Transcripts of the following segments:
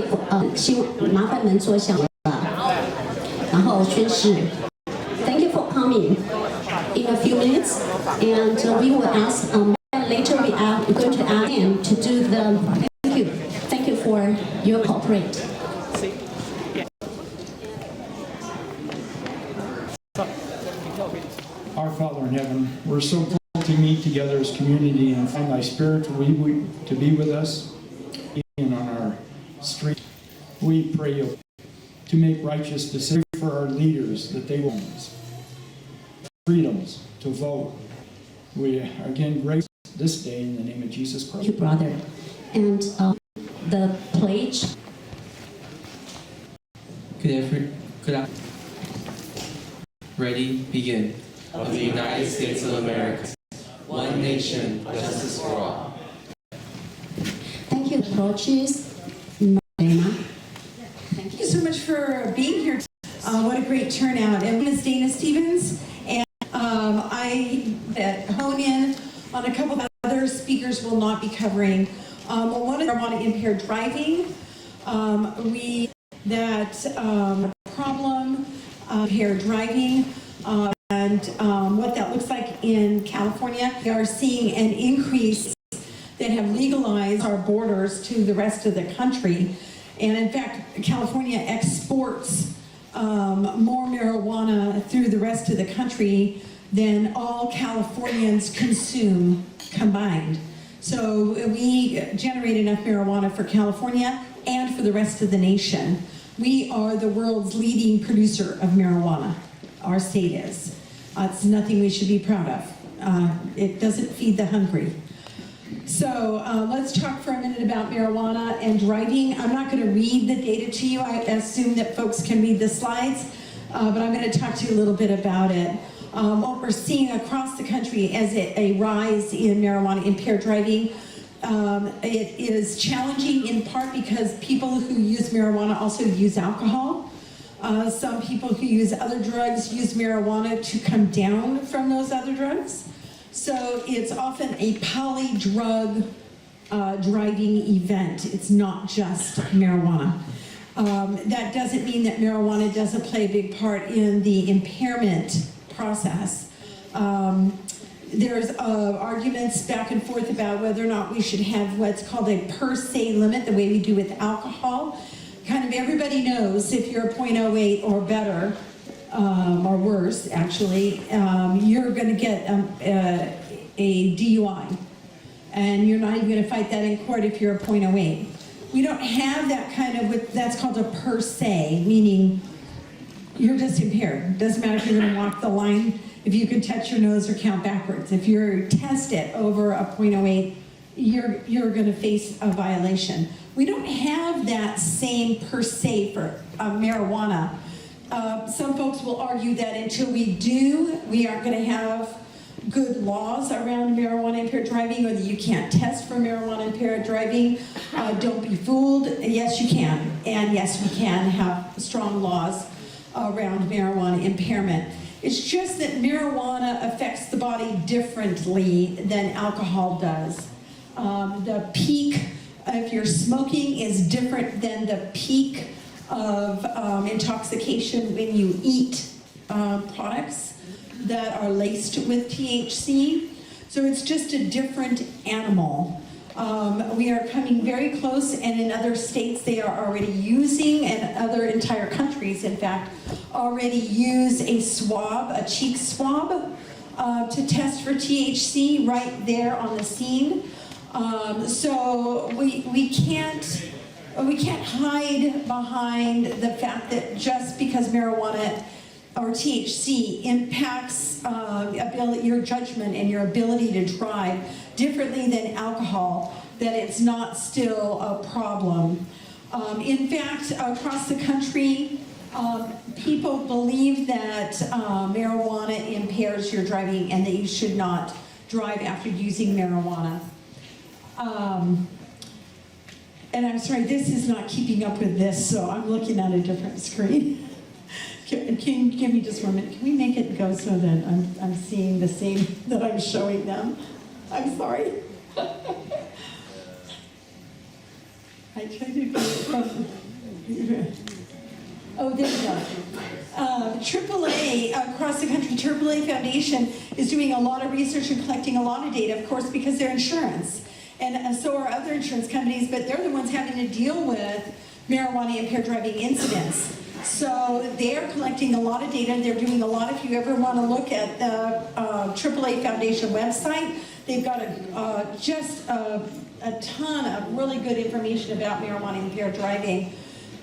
会麻烦们坐下了，然后宣誓。Thank you for coming. In a few minutes, and we will ask. Later, we are going to ask him to do the. Thank you for your cooperate. Our Father in heaven, we're so grateful to meet together as community and find Thy Spirit to be with us and on our street. We pray you to make righteous decisions for our leaders, that they will freedoms to vote. We are again grateful this day in the name of Jesus Christ. Thank you, brother. And the pledge. Good. Ready, begin. Of the United States of America, one nation, justice for all. Thank you, approaches. Thank you so much for being here. What a great turnout. And my name is Dana Stevens, and I hone in on a couple of other speakers will not be covering. One is marijuana impaired driving. Problem impaired driving. And what that looks like in California. We are seeing an increase that have legalized our borders to the rest of the country. And in fact, California exports more marijuana through the rest of the country than all Californians consume combined. So we generate enough marijuana for California and for the rest of the nation. We are the world's leading producer of marijuana. Our state is. It's nothing we should be proud of. It doesn't feed the hungry. So let's talk for a minute about marijuana and driving. I'm not going to read the data to you. I assume that folks can read the slides, but I'm going to talk to you a little bit about it. What we're seeing across the country as a rise in marijuana impaired driving. It is challenging in part because people who use marijuana also use alcohol. Some people who use other drugs use marijuana to come down from those other drugs. So it's often a poly-drug driving event. It's not just marijuana. That doesn't mean that marijuana doesn't play a big part in the impairment process. There's arguments back and forth about whether or not we should have what's called a per se limit, the way we do with alcohol. Kind of everybody knows if you're a .08 or better, or worse, actually, you're going to get a DUI. And you're not even going to fight that in court if you're a .08. We don't have that kind of, that's called a per se, meaning you're just impaired. Doesn't matter if you're going to walk the line, if you can touch your nose or count backwards. If you're tested over a .08, you're going to face a violation. We don't have that same per se for marijuana. Some folks will argue that until we do, we aren't going to have good laws around marijuana impaired driving, or that you can't test for marijuana impaired driving. Don't be fooled. Yes, you can. And yes, we can have strong laws around marijuana impairment. It's just that marijuana affects the body differently than alcohol does. The peak, if you're smoking, is different than the peak of intoxication when you eat products that are laced with THC. So it's just a different animal. We are coming very close, and in other states they are already using, and other entire countries, in fact, already use a swab, a cheek swab, to test for THC right there on the scene. So we can't hide behind the fact that just because marijuana or THC impacts your judgment and your ability to drive differently than alcohol, that it's not still a problem. In fact, across the country, people believe that marijuana impairs your driving and that you should not drive after using marijuana. And I'm sorry, this is not keeping up with this, so I'm looking at a different screen. Can you give me just 1 minute? Can we make it go so that I'm seeing the same that I'm showing them? I'm sorry. I tried to get it from. Oh, there we go. AAA, across the country, AAA Foundation is doing a lot of research and collecting a lot of data, of course, because they're insurance. And so are other insurance companies, but they're the ones having to deal with marijuana impaired driving incidents. So they're collecting a lot of data. They're doing a lot. If you ever want to look at the AAA Foundation website, they've got just a ton of really good information about marijuana impaired driving.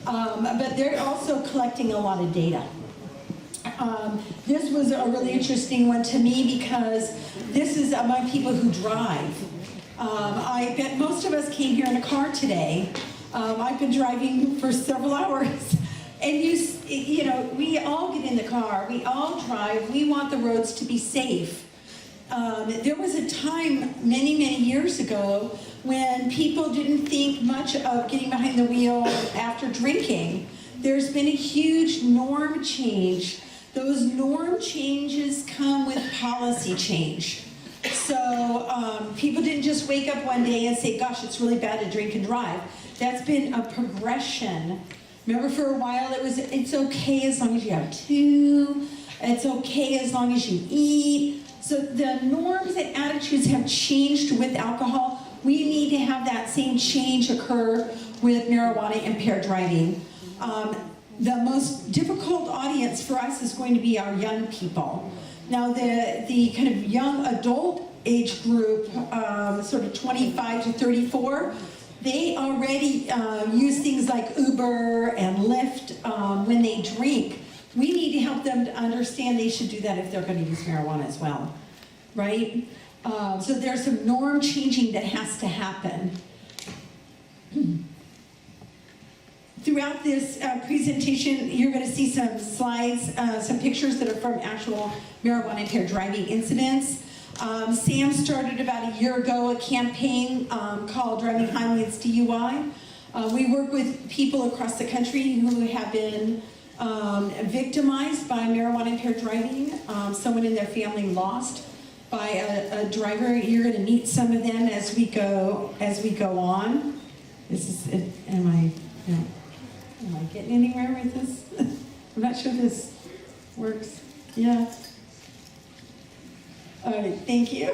But they're also collecting a lot of data. This was a really interesting one to me because this is among people who drive. I bet most of us came here in a car today. I've been driving for several hours. And you know, we all get in the car, we all drive, we want the roads to be safe. There was a time many, many years ago when people didn't think much of getting behind the wheel after drinking. There's been a huge norm change. Those norm changes come with policy change. So people didn't just wake up one day and say, gosh, it's really bad to drink and drive. That's been a progression. Remember, for a while it was, it's okay as long as you have two, it's okay as long as you eat. So the norms and attitudes have changed with alcohol. We need to have that same change occur with marijuana impaired driving. The most difficult audience for us is going to be our young people. Now the kind of young adult age group, sort of 25 to 34, they already use things like Uber and Lyft when they drink. We need to help them to understand they should do that if they're going to use marijuana as well, right? So there's some norm changing that has to happen. Throughout this presentation, you're going to see some slides, some pictures that are from actual marijuana impaired driving incidents. Sam started about a year ago a campaign called Driving High Means DUI. We work with people across the country who have been victimized by marijuana impaired driving. Someone in their family lost by a driver. You're going to meet some of them as we go on. This is it. Am I getting anywhere with this? I'm not sure this works. Yeah. All right, thank you.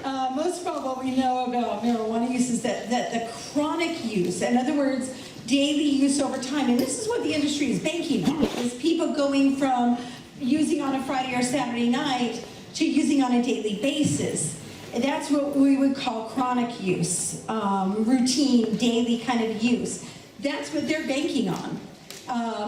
Most of all, what we know about marijuana use is that the chronic use, in other words, daily use over time, and this is what the industry is banking on, is people going from using on a Friday or Saturday night to using on a daily basis. And that's what we would call chronic use, routine, daily kind of use. That's what they're banking on.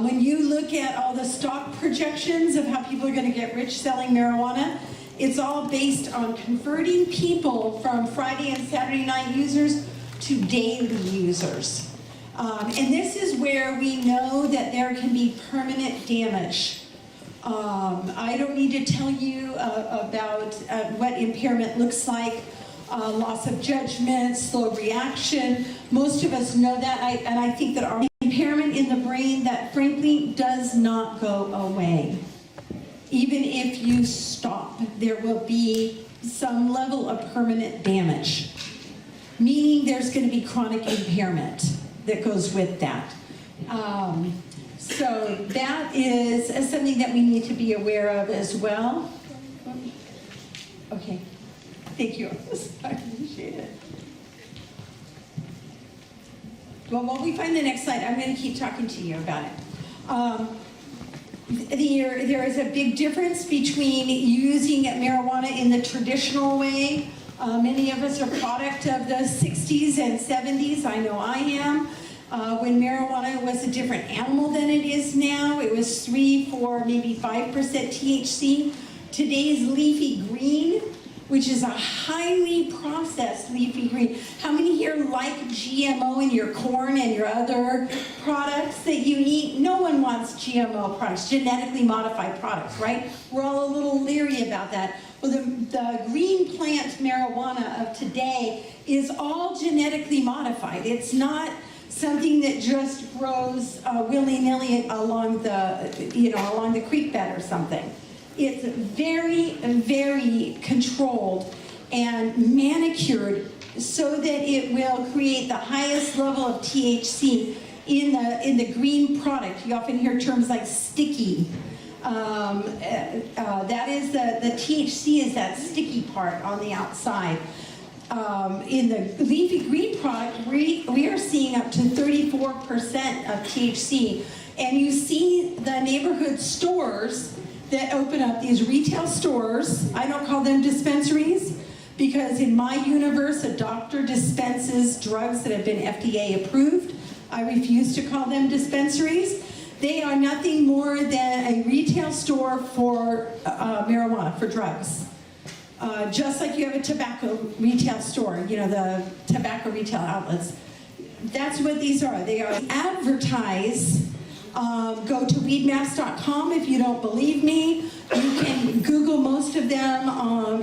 When you look at all the stock projections of how people are going to get rich selling marijuana, it's all based on converting people from Friday and Saturday night users to daily users. And this is where we know that there can be permanent damage. I don't need to tell you about what impairment looks like. Loss of judgment, slow reaction. Most of us know that, and I think that our impairment in the brain that frankly does not go away. Even if you stop, there will be some level of permanent damage, meaning there's going to be chronic impairment that goes with that. So that is something that we need to be aware of as well. Okay. Thank you. I appreciate it. Well, while we find the next slide, I'm going to keep talking to you about it. There is a big difference between using marijuana in the traditional way. Many of us are product of the 60s and 70s. I know I am. When marijuana was a different animal than it is now. It was 3, 4, maybe 5% THC. Today's leafy green, which is a highly processed leafy green. How many here like GMO in your corn and your other products that you eat? No one wants GMO products, genetically modified products, right? We're all a little leery about that. Well, the green plant marijuana of today is all genetically modified. It's not something that just grows willy-nilly along the creek bed or something. It's very, very controlled and manicured so that it will create the highest level of THC in the green product. You often hear terms like sticky. That is the THC is that sticky part on the outside. In the leafy green product, we are seeing up to 34% of THC. And you see the neighborhood stores that open up, these retail stores. I don't call them dispensaries, because in my universe, a doctor dispenses drugs that have been FDA approved. I refuse to call them dispensaries. They are nothing more than a retail store for marijuana, for drugs. Just like you have a tobacco retail store, you know, the tobacco retail outlets. That's what these are. They are advertise. Go to weedmaps.com if you don't believe me. You can Google most of them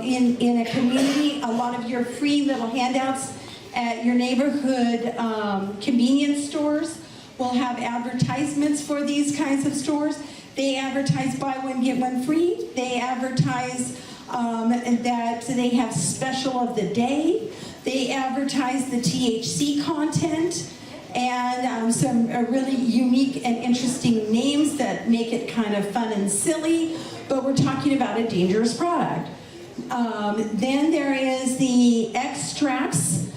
in a community. A lot of your free little handouts at your neighborhood convenience stores will have advertisements for these kinds of stores. They advertise buy one, get one free. They advertise that they have special of the day. They advertise the THC content and some really unique and interesting names that make it kind of fun and silly, but we're talking about a dangerous product. Then there is the extracts,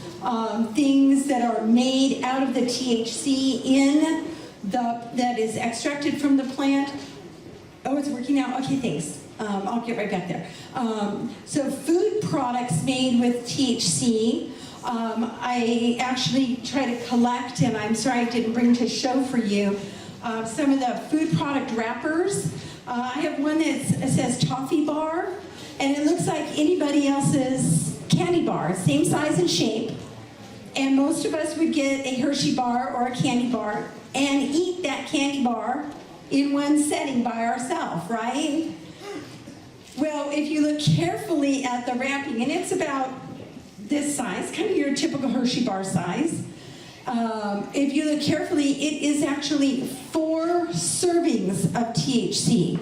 things that are made out of the THC that is extracted from the plant. Oh, it's working now? Okay, thanks. I'll get right back there. So food products made with THC. I actually try to collect, and I'm sorry I didn't bring to show for you, some of the food product wrappers. I have one that says toffee bar, and it looks like anybody else's candy bar, same size and shape. And most of us would get a Hershey bar or a candy bar and eat that candy bar in one setting by ourselves, right? Well, if you look carefully at the wrapping, and it's about this size, kind of your typical Hershey bar size. If you look carefully, it is actually 4 servings of THC.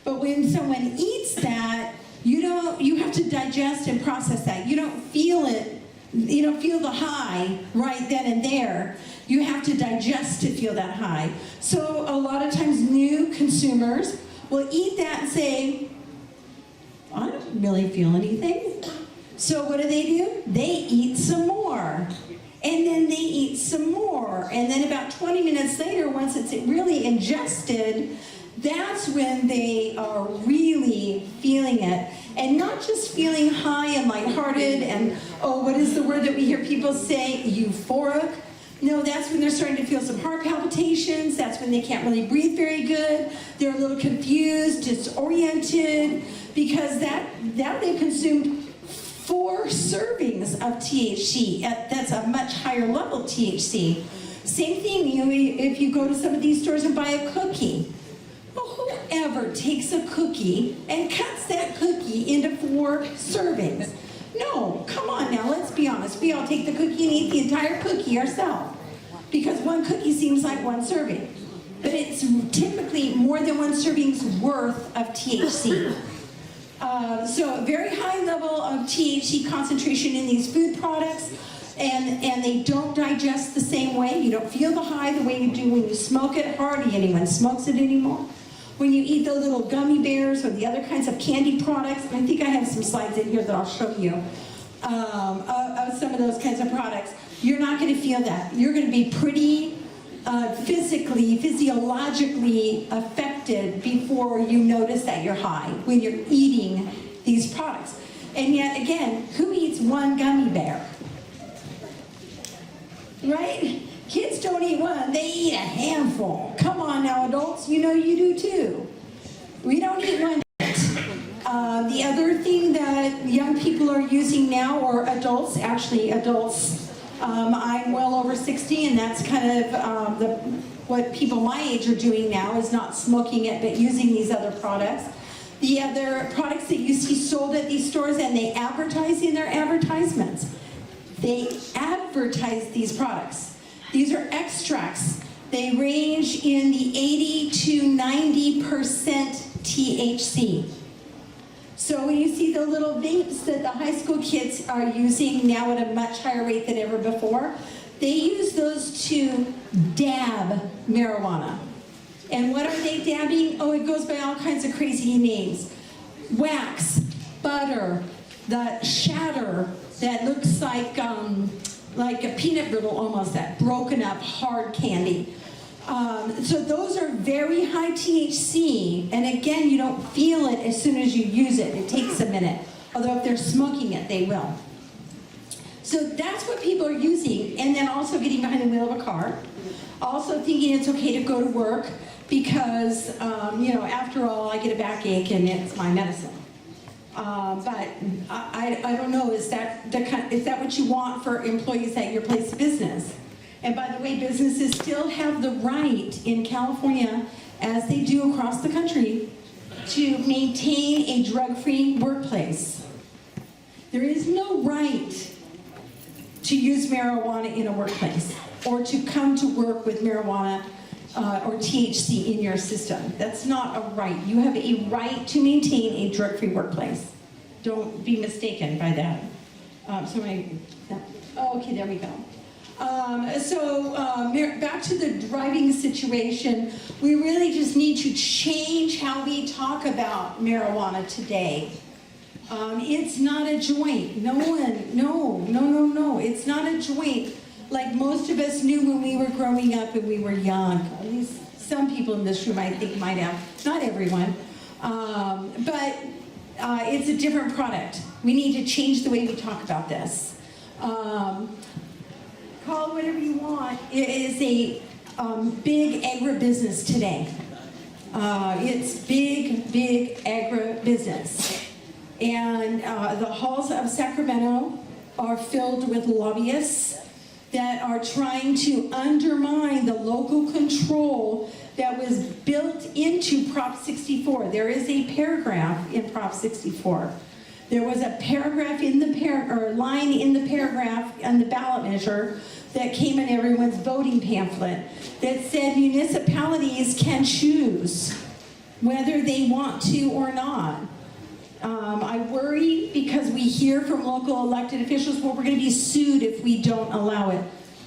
But when someone eats that, you have to digest and process that. You don't feel it. You don't feel the high right then and there. You have to digest to feel that high. So a lot of times new consumers will eat that and say, I don't really feel anything. So what do? They eat some more. And then they eat some more. And then about 20 minutes later, once it's really ingested, that's when they are really feeling it. And not just feeling high and lighthearted and, oh, what is the word that we hear people say? Euphoric. No, that's when they're starting to feel some heart palpitations. That's when they can't really breathe very good. They're a little confused, disoriented, because now they've consumed 4 servings of THC. That's a much higher level THC. Same thing, if you go to some of these stores and buy a cookie. Well, whoever takes a cookie and cuts that cookie into 4 servings? No, come on now, let's be honest. We all take the cookie and eat the entire cookie ourselves, because one cookie seems like 1 serving. But it's typically more than 1 serving's worth of THC. So a very high level of THC concentration in these food products, and they don't digest the same way. You don't feel the high the way you do when you smoke it. Hardly anyone smokes it anymore. When you eat the little gummy bears or the other kinds of candy products, and I think I have some slides in here that I'll show you of some of those kinds of products, you're not going to feel that. You're going to be pretty physiologically affected before you notice that you're high when you're eating these products. And yet, again, who eats 1 gummy bear? Right? Kids don't eat 1, they eat a handful. Come on now, adults, you know you do too. We don't eat 1. The other thing that young people are using now, or adults, I'm well over 60, and that's kind of what people my age are doing now, is not smoking it, but using these other products. The other products that you see sold at these stores, and they advertise in their advertisements. They advertise these products. These are extracts. They range in the 80 to 90% THC. So when you see the little vapes that the high school kids are using now at a much higher rate than ever before, they use those to dab marijuana. And what are they dabbing? Oh, it goes by all kinds of crazy names. Wax, butter, the shatter that looks like a peanut brittle almost, that broken up hard candy. So those are very high THC, and again, you don't feel it as soon as you use it. It takes a minute. Although if they're smoking it, they will. So that's what people are using, and then also getting behind the wheel of a car. Also thinking it's okay to go to work because, after all, I get a backache and it's my medicine. But I don't know, is that what you want for employees at your place of business? And by the way, businesses still have the right in California, as they do across the country, to maintain a drug-free workplace. There is no right to use marijuana in a workplace or to come to work with marijuana or THC in your system. That's not a right. You have a right to maintain a drug-free workplace. Don't be mistaken by that. Okay, there we go. Back to the driving situation, we really just need to change how we talk about marijuana today. It's not a joint. No. It's not a joint like most of us knew when we were growing up and we were young. At least some people in this room I think might have. Not everyone. But it's a different product. We need to change the way we talk about this. Call it whatever you want. It is a big agribusiness today. It's big agribusiness. And the halls of Sacramento are filled with lobbyists that are trying to undermine the local control that was built into Prop 64. There is a paragraph in Prop 64. There was a paragraph in the line in the paragraph on the ballot measure that came in everyone's voting pamphlet that said municipalities can choose whether they want to or not. I worry because we hear from local elected officials, well, we're going to be sued if we don't allow it.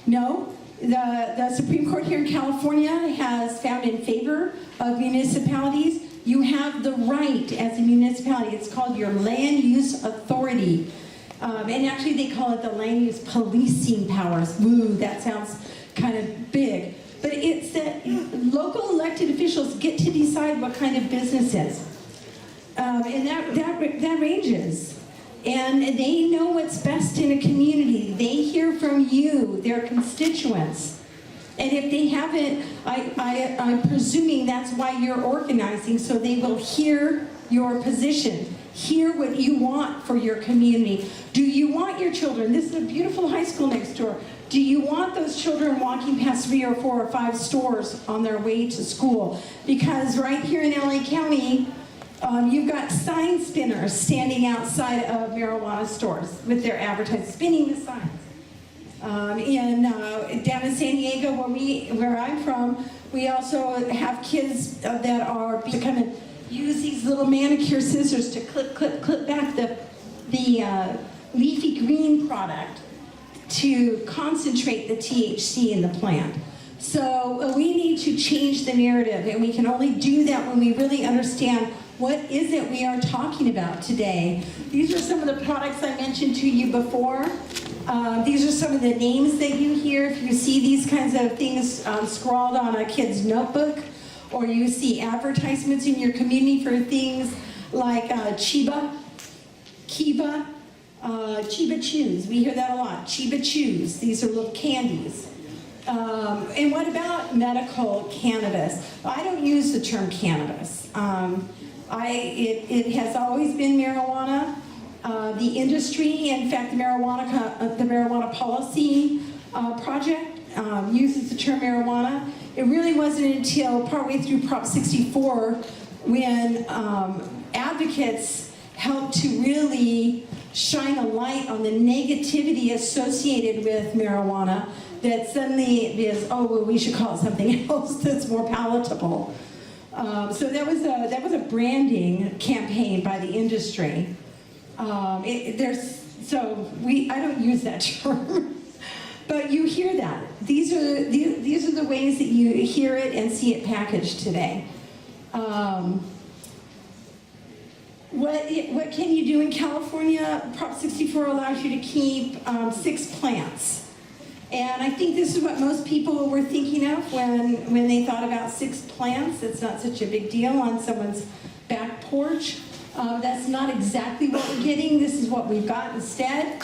No, the Supreme Court here in California has found in favor of municipalities. You have the right as a municipality. It's called your land use authority. And actually they call it the land use policing powers. Woo, that sounds kind of big. But it's that local elected officials get to decide what kind of business is. And that ranges. And they know what's best in a community. They hear from you, their constituents. And if they haven't, I'm presuming that's why you're organizing, so they will hear your position, hear what you want for your community. Do you want your children, this is a beautiful high school next door, do you want those children walking past 3 or 4 or 5 stores on their way to school? Because right here in LA County, you've got sign spinners standing outside of marijuana stores with their advertising, spinning the signs. Down in San Diego, where I'm from, we also have kids that are becoming use these little manicure scissors to clip back the leafy green product to concentrate the THC in the plant. So we need to change the narrative, and we can only do that when we really understand what is it we are talking about today. These are some of the products I mentioned to you before. These are some of the names that you hear. If you see these kinds of things scrawled on a kid's notebook, or you see advertisements in your community for things like Chiba, Kiva, Chiba Chews. We hear that a lot. Chiba Chews. These are little candies. And what about medical cannabis? I don't use the term cannabis. It has always been marijuana. The industry, in fact, the marijuana policy project uses the term marijuana. It really wasn't until partway through Prop 64 when advocates helped to really shine a light on the negativity associated with marijuana that suddenly it is, oh, well, we should call it something else that's more palatable. So that was a branding campaign by the industry. I don't use that term, but you hear that. These are the ways that you hear it and see it packaged today. What can you do in California? Prop 64 allows you to keep 6 plants. And I think this is what most people were thinking of when they thought about 6 plants. It's not such a big deal on someone's back porch. That's not exactly what we're getting. This is what we've got instead.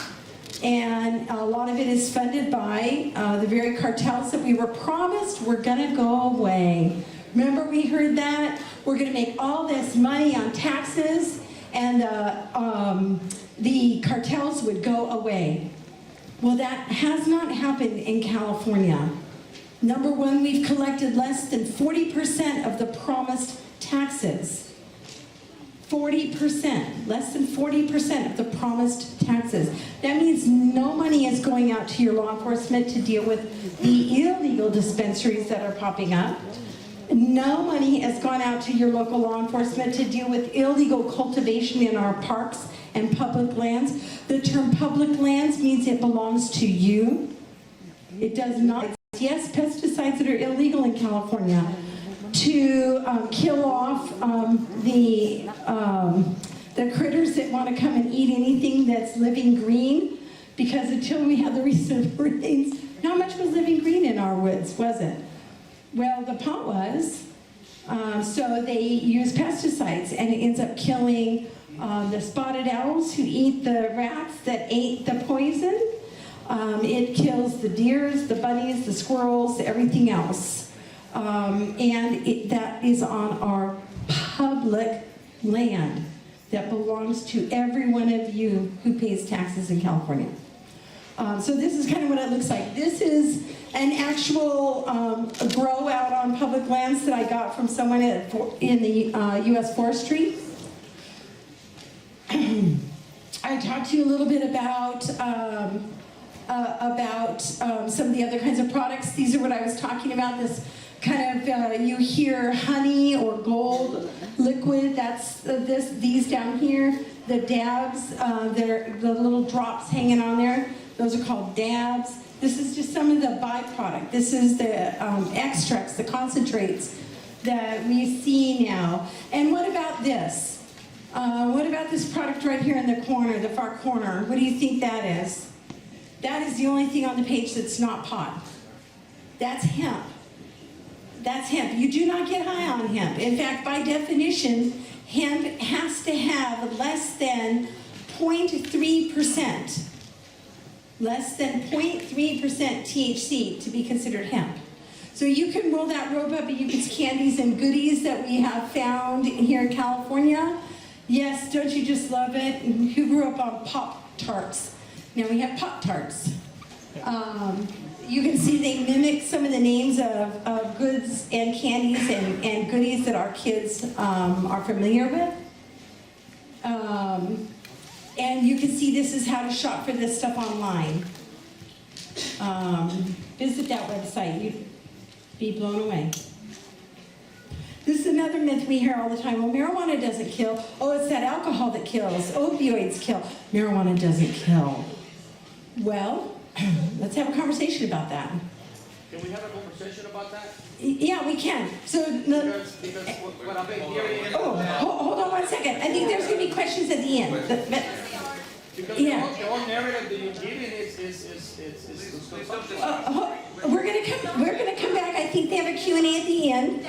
And a lot of it is funded by the very cartels that we were promised were going to go away. Remember we heard that? We're going to make all this money on taxes and the cartels would go away. Well, that has not happened in California. Number one, we've collected less than 40% of the promised taxes. 40%, less than 40% of the promised taxes. That means no money is going out to your law enforcement to deal with the illegal dispensaries that are popping up. No money has gone out to your local law enforcement to deal with illegal cultivation in our parks and public lands. The term public lands means it belongs to you. It does not. Yes, pesticides that are illegal in California to kill off the critters that want to come and eat anything that's living green, because until we had the recent rains, how much was living green in our woods, was it? Well, the pot was. So they use pesticides, and it ends up killing the spotted owls who eat the rats that ate the poison. It kills the deers, the bunnies, the squirrels, everything else. That is on our public land that belongs to every one of you who pays taxes in California. So this is kind of what it looks like. This is an actual grow out on public lands that I got from someone in the U.S. Forestry. I talked to you a little bit about some of the other kinds of products. These are what I was talking about, this kind of, you hear honey or gold liquid, that's these down here, the dabs, they're the little drops hanging on there, those are called dabs. This is just some of the byproduct. This is the extracts, the concentrates that we see now. And what about this? What about this product right here in the corner, the far corner? What do you think that is? That is the only thing on the page that's not pot. That's hemp. That's hemp. You do not get high on hemp. In fact, by definition, hemp has to have less than 0.3%. Less than 0.3% THC to be considered hemp. So you can roll that rope up and you get candies and goodies that we have found here in California. Yes, don't you just love it? Who grew up on Pop-Tarts? Now we have Pop-Tarts. You can see they mimic some of the names of goods and candies and goodies that our kids are familiar with. And you can see this is how to shop for this stuff online. Visit that website. You'd be blown away. This is another myth we hear all the time. Well, marijuana doesn't kill. Oh, it's that alcohol that kills. Opioids kill. Marijuana doesn't kill. Well, let's have a conversation about that. Can we have a conversation about that? Yeah, we can. So, Because what I've been hearing is hold on 1 second. I think there's going to be questions at the end. because Yeah. the whole narrative that you're giving is We're gonna come back. I think they have a Q&A at the end.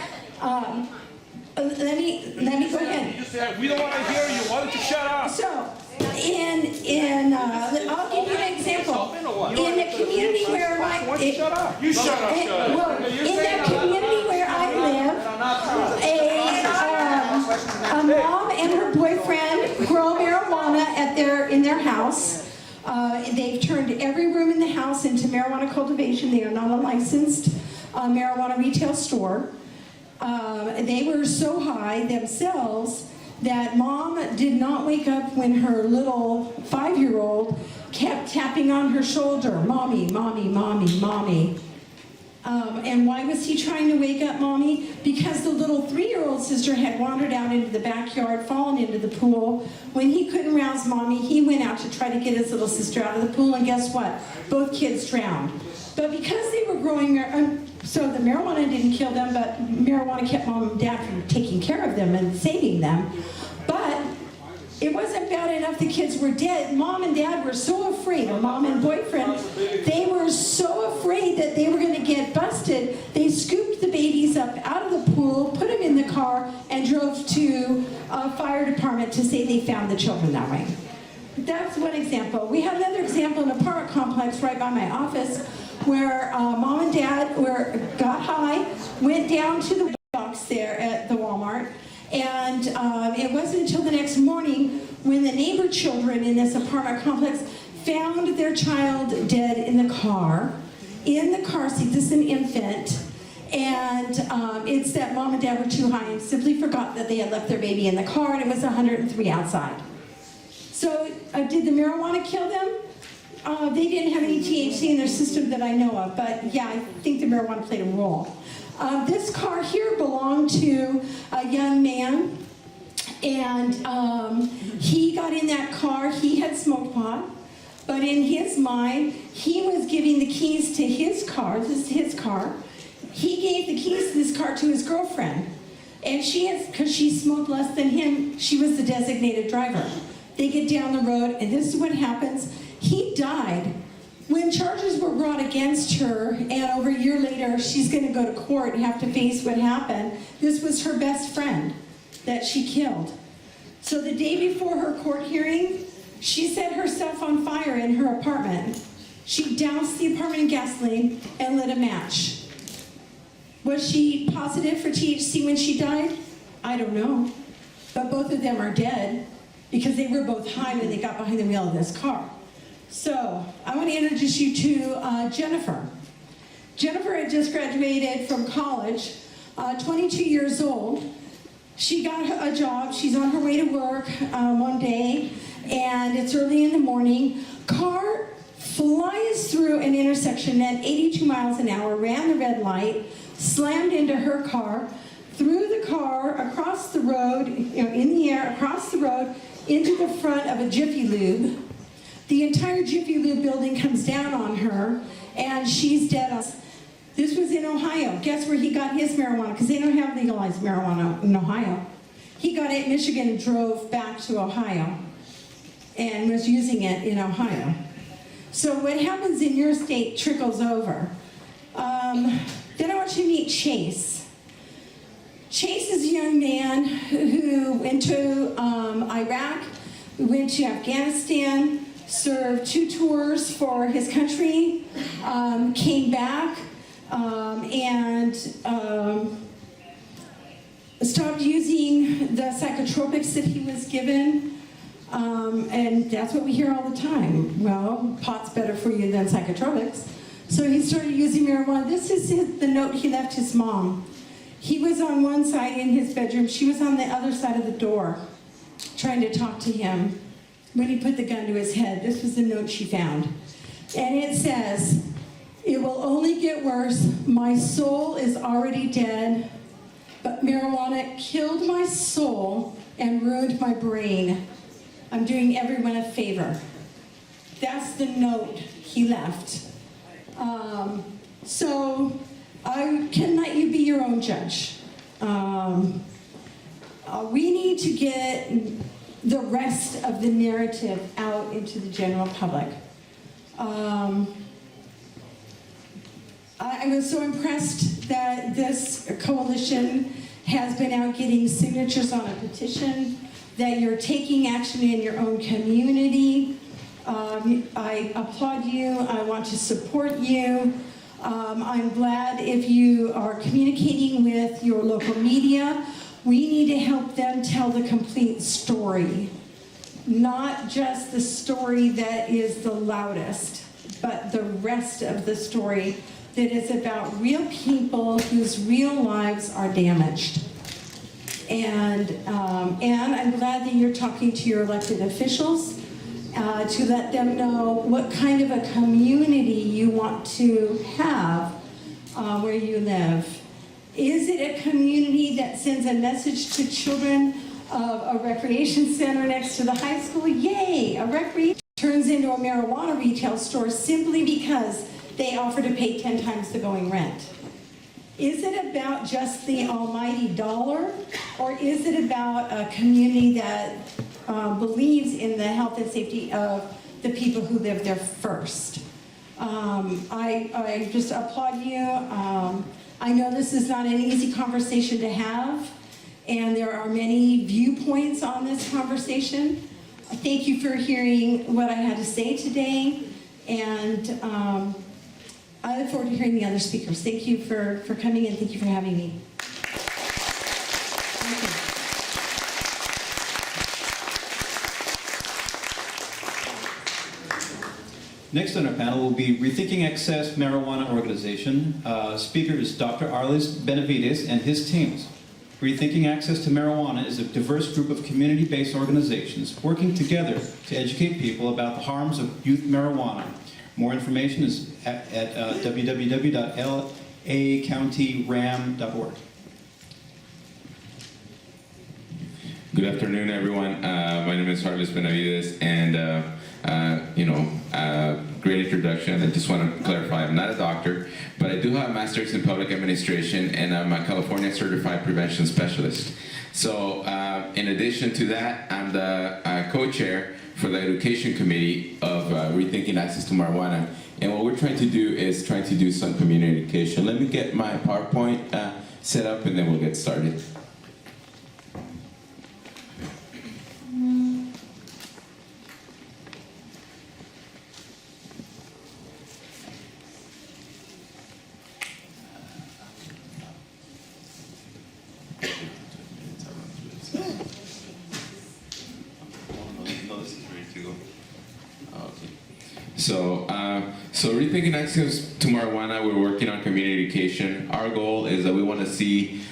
Let me go ahead. You said we don't want to hear you. Why don't you shut up? So, I'll give you an example. In the community where Shut up. You shut up. in the community where I live, a mom and her boyfriend grow marijuana in their house. They've turned every room in the house into marijuana cultivation. They are not a licensed marijuana retail store. They were so high themselves that mom did not wake up when her little 5-year-old kept tapping on her shoulder, "Mommy, mommy, mommy, mommy." And why was he trying to wake up mommy? Because the little 3-year-old sister had wandered out into the backyard, fallen into the pool. When he couldn't rouse mommy, he went out to try to get his little sister out of the pool, and guess what? Both kids drowned. But because they were growing, so the marijuana didn't kill them, but marijuana kept mom and dad from taking care of them and saving them. But it wasn't bad enough the kids were dead. Mom and dad were so afraid, or mom and boyfriend, they were so afraid that they were going to get busted. They scooped the babies up out of the pool, put them in the car, and drove to a fire department to say they found the children that way. That's one example. We have another example in an apartment complex right by my office where mom and dad got high, went down to the box there at the Walmart, and it wasn't until the next morning when the neighbor children in this apartment complex found their child dead in the car seat. This is an infant. And it's that mom and dad were too high and simply forgot that they had left their baby in the car, and it was 103 outside. So did the marijuana kill them? They didn't have any THC in their system that I know of, but yeah, I think the marijuana played a role. This car here belonged to a young man, and he got in that car. He had smoked pot, but in his mind, he was giving the keys to his car. This is his car. He gave the keys to this car to his girlfriend, and because she smoked less than him, she was the designated driver. They get down the road, and this is what happens. He died. When charges were brought against her, and over a year later, she's going to go to court and have to face what happened, this was her best friend that she killed. So the day before her court hearing, she set herself on fire in her apartment. She doused the apartment in gasoline and lit a match. Was she positive for THC when she died? I don't know. But both of them are dead because they were both high when they got behind the wheel of this car. So, I want to introduce you to Jennifer. Jennifer had just graduated from college, 22 years old. She got a job. She's on her way to work one day, and it's early in the morning. Car flies through an intersection at 82 miles an hour, ran the red light, slammed into her car, threw the car across the road, in the air, across the road, into the front of a Jiffy Lube. The entire Jiffy Lube building comes down on her, and she's dead. This was in Ohio. Guess where he got his marijuana? Because they don't have legalized marijuana in Ohio. He got it in Michigan and drove back to Ohio and was using it in Ohio. So what happens in your state trickles over. Then I want you to meet Chase. Chase is a young man who went to Iraq, went to Afghanistan, served 2 tours for his country, came back, and stopped using the psychotropics that he was given. And that's what we hear all the time. Well, pot's better for you than psychotropics. So he started using marijuana. This is the note he left his mom. He was on one side in his bedroom. She was on the other side of the door trying to talk to him. When he put the gun to his head, this was the note she found. And it says, "It will only get worse. My soul is already dead, but marijuana killed my soul and ruined my brain. I'm doing everyone a favor." That's the note he left. So I can let you be your own judge. We need to get the rest of the narrative out into the general public. I was so impressed that this coalition has been out getting signatures on a petition, that you're taking action in your own community. I applaud you. I want to support you. I'm glad if you are communicating with your local media. We need to help them tell the complete story, not just the story that is the loudest, but the rest of the story that is about real people whose real lives are damaged. And I'm glad that you're talking to your elected officials to let them know what kind of a community you want to have where you live? Is it a community that sends a message to children of a recreation center next to the high school? Yay! A recreation turns into a marijuana retail store simply because they offer to pay 10 times the going rent. Is it about just the almighty dollar, or is it about a community that believes in the health and safety of the people who live there first? I just applaud you. I know this is not an easy conversation to have, and there are many viewpoints on this conversation. Thank you for hearing what I had to say today, and I look forward to hearing the other speakers. Thank you for coming, and thank you for having me. Thank you. Next on our panel will be Rethinking Access Marijuana Organization. Speaker is Dr. Arlis Benavides and his teams. Rethinking Access to Marijuana is a diverse group of community-based organizations working together to educate people about the harms of youth marijuana. More information is at www.lacountyram.org. Good afternoon, everyone. My name is Arlis Benavides, and great introduction. I just want to clarify, I'm not a doctor, but I do have a master's in public administration, and I'm a California certified prevention specialist. So in addition to that, I'm the co-chair for the education committee of Rethinking Access to Marijuana. And what we're trying to do is trying to do some community education. Let me get my PowerPoint set up, and then we'll get started. So Rethinking Access to Marijuana, we're working on community education. Our goal is that we want to see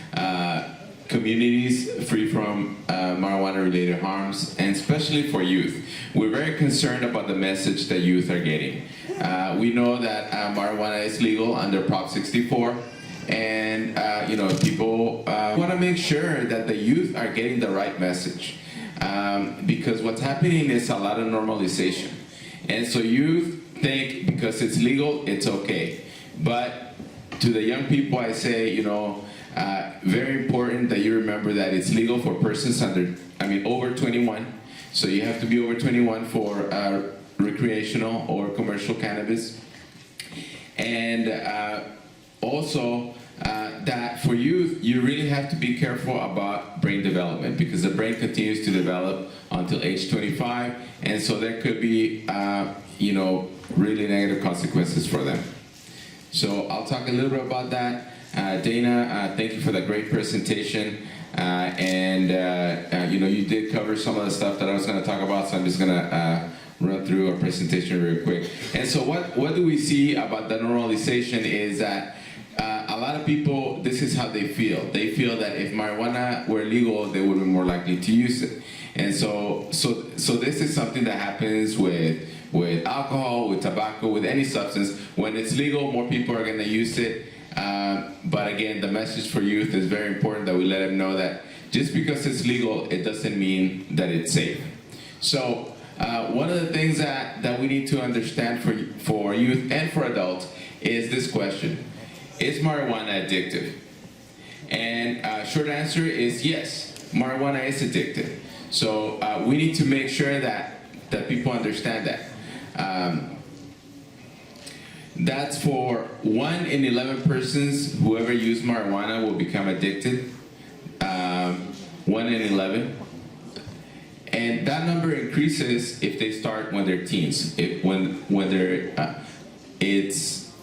communities free from marijuana-related harms, and especially for youth. We're very concerned about the message that youth are getting. We know that marijuana is legal under Prop 64, and people want to make sure that the youth are getting the right message, because what's happening is a lot of normalization. And so youth think because it's legal, it's okay. But to the young people, I say, very important that you remember that it's legal for persons over 21. So you have to be over 21 for recreational or commercial cannabis. And also that for youth, you really have to be careful about brain development, because the brain continues to develop until age 25. And so there could be really negative consequences for them. So I'll talk a little bit about that. Dana, thank you for the great presentation. You did cover some of the stuff that I was going to talk about, so I'm just going to run through our presentation real quick. And so what do we see about the normalization is that a lot of people, this is how they feel. They feel that if marijuana were legal, they would be more likely to use it. And so this is something that happens with alcohol, with tobacco, with any substance. When it's legal, more people are going to use it. But again, the message for youth is very important, that we let them know that just because it's legal, it doesn't mean that it's safe. So one of the things that we need to understand for youth and for adults is this question: is marijuana addictive? And short answer is yes, marijuana is addictive. So we need to make sure that people understand that. That's for 1 in 11 persons who ever use marijuana will become addicted. 1 in 11. And that number increases if they start when they're teens. It's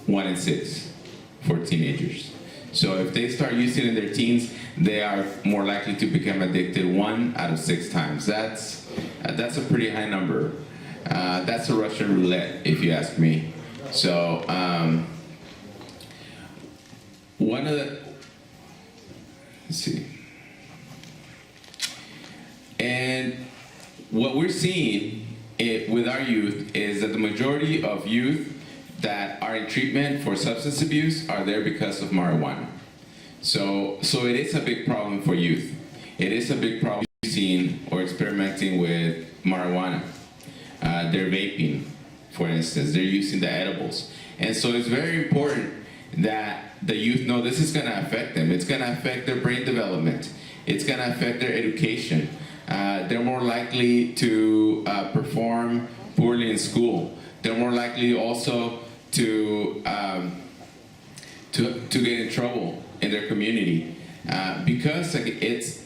1 in 6 for teenagers. So if they start using it in their teens, they are more likely to become addicted 1 out of 6 times. That's a pretty high number. That's a Russian roulette, if you ask me. So let's see. And what we're seeing with our youth is that the majority of youth that are in treatment for substance abuse are there because of marijuana. So it is a big problem for youth. It is a big problem using or experimenting with marijuana. They're vaping, for instance. They're using the edibles. And so it's very important that the youth know this is going to affect them. It's going to affect their brain development. It's going to affect their education. They're more likely to perform poorly in school. They're more likely also to get in trouble in their community because it is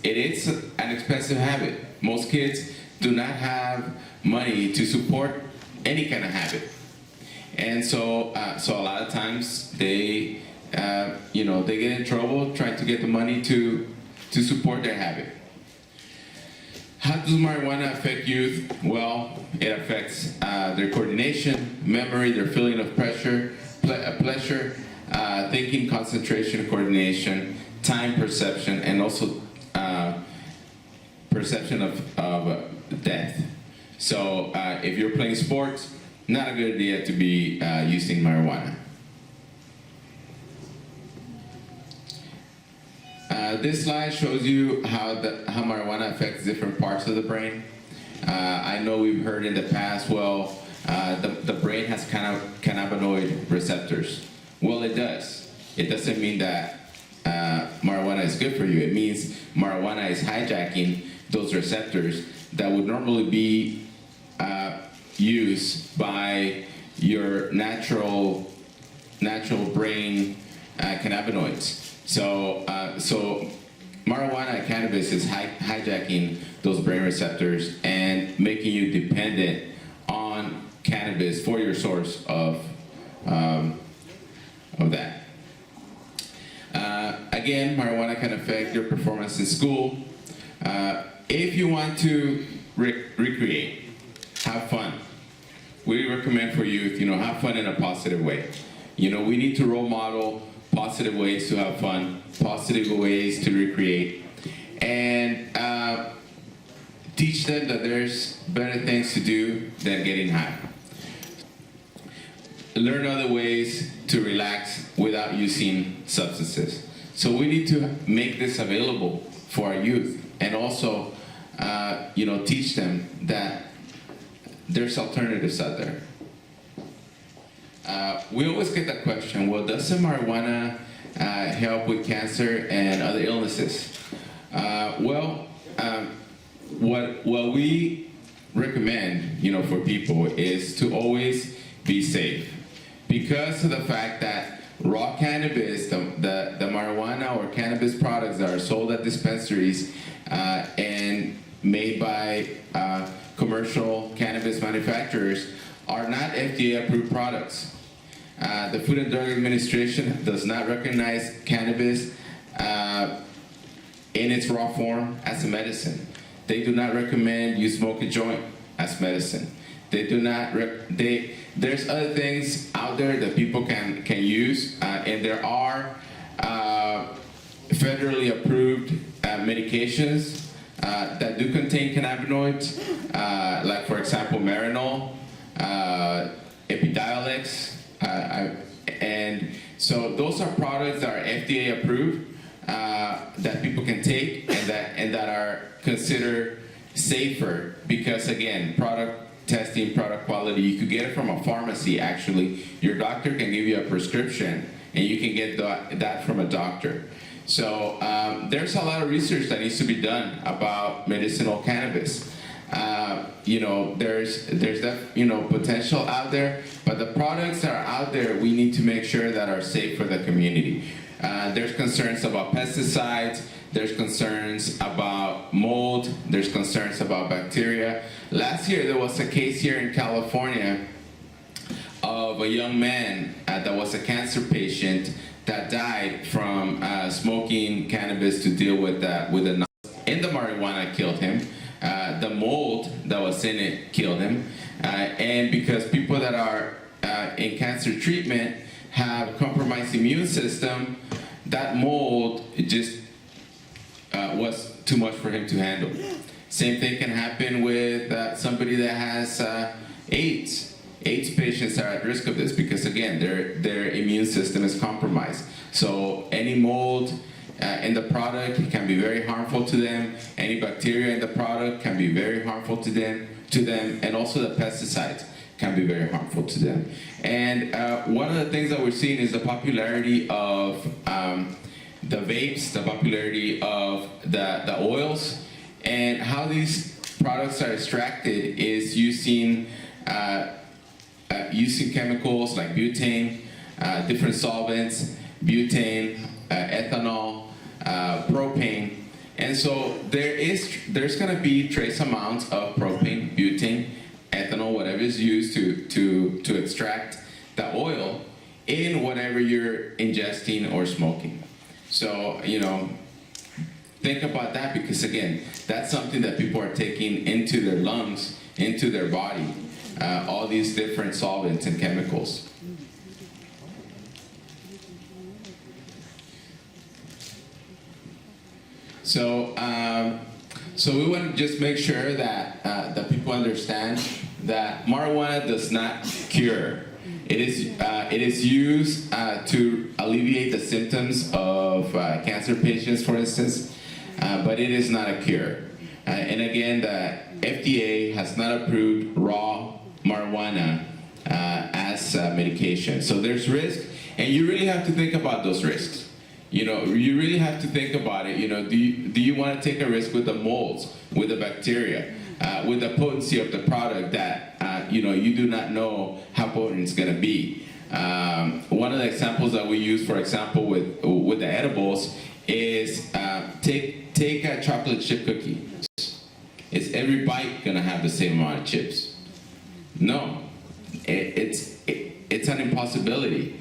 an expensive habit. Most kids do not have money to support any kind of habit, and so a lot of times they they get in trouble trying to get the money to support their habit. How does marijuana affect youth? Well, it affects their coordination, memory, their feeling of pleasure, thinking, concentration, coordination, time perception, and also perception of death. So if you're playing sports, not a good idea to be using marijuana. This slide shows you how marijuana affects different parts of the brain. I know we've heard in the past, well, the brain has cannabinoid receptors. Well, it does. It doesn't mean that marijuana is good for you. It means marijuana is hijacking those receptors that would normally be used by your natural brain cannabinoids. So marijuana and cannabis is hijacking those brain receptors and making you dependent on cannabis for your source of that. Again, marijuana can affect your performance in school. If you want to recreate, have fun. We recommend for youth, have fun in a positive way. We need to role model positive ways to have fun, positive ways to recreate, and teach them that there's better things to do than getting high. Learn other ways to relax without using substances. So we need to make this available for our youth, and also, teach them that there's alternatives out there. We always get that question, well, does marijuana help with cancer and other illnesses? What we recommend, for people is to always be safe, because of the fact that raw cannabis, the marijuana or cannabis products that are sold at dispensaries and made by commercial cannabis manufacturers are not FDA approved products. The Food and Drug Administration does not recognize cannabis in its raw form as a medicine. They do not recommend you smoke a joint as medicine. They do not. There's other things out there that people can use, and there are federally approved medications that do contain cannabinoids, like for example Marinol, Epidiolex, and so those are products that are FDA approved, that people can take, and that are considered safer, because again, product testing, product quality, you could get it from a pharmacy. Actually, your doctor can give you a prescription, and you can get that from a doctor. So there's a lot of research that needs to be done about medicinal cannabis. There's potential out there, but the products that are out there, we need to make sure that are safe for the community. There's concerns about pesticides, there's concerns about mold, there's concerns about bacteria. Last year there was a case here in California of a young man that was a cancer patient that died from smoking cannabis to deal with the in the marijuana killed him. The mold that was in it killed him, and because people that are in cancer treatment have compromised immune system, that mold just was too much for him to handle. Same thing can happen with somebody that has AIDS. AIDS patients are at risk of this because, again, their immune system is compromised. So any mold in the product can be very harmful to them. Any bacteria in the product can be very harmful to them, and also the pesticides can be very harmful to them. And one of the things that we're seeing is the popularity of the vapes, the popularity of the oils, and how these products are extracted is using chemicals like butane, different solvents, butane, ethanol, propane, and so there's going to be trace amounts of propane, butane, ethanol, whatever is used to extract the oil in whatever you're ingesting or smoking. So, you know, think about that, because again, that's something that people are taking into their lungs, into their body, all these different solvents and chemicals. So, so we want to just make sure that that people understand that marijuana does not cure. It is used to alleviate the symptoms of cancer patients, for instance, but it is not a cure. And again, the FDA has not approved raw marijuana as medication. So there's risk, and you really have to think about those risks. You know, you really have to think about it. You know, do you want to take a risk with the molds, with the bacteria, with the potency of the product that you know, you do not know how potent it's going to be. One of the examples that we use, for example, with the edibles is take a chocolate chip cookie. Is every bite going to have the same amount of chips? No, it's an impossibility.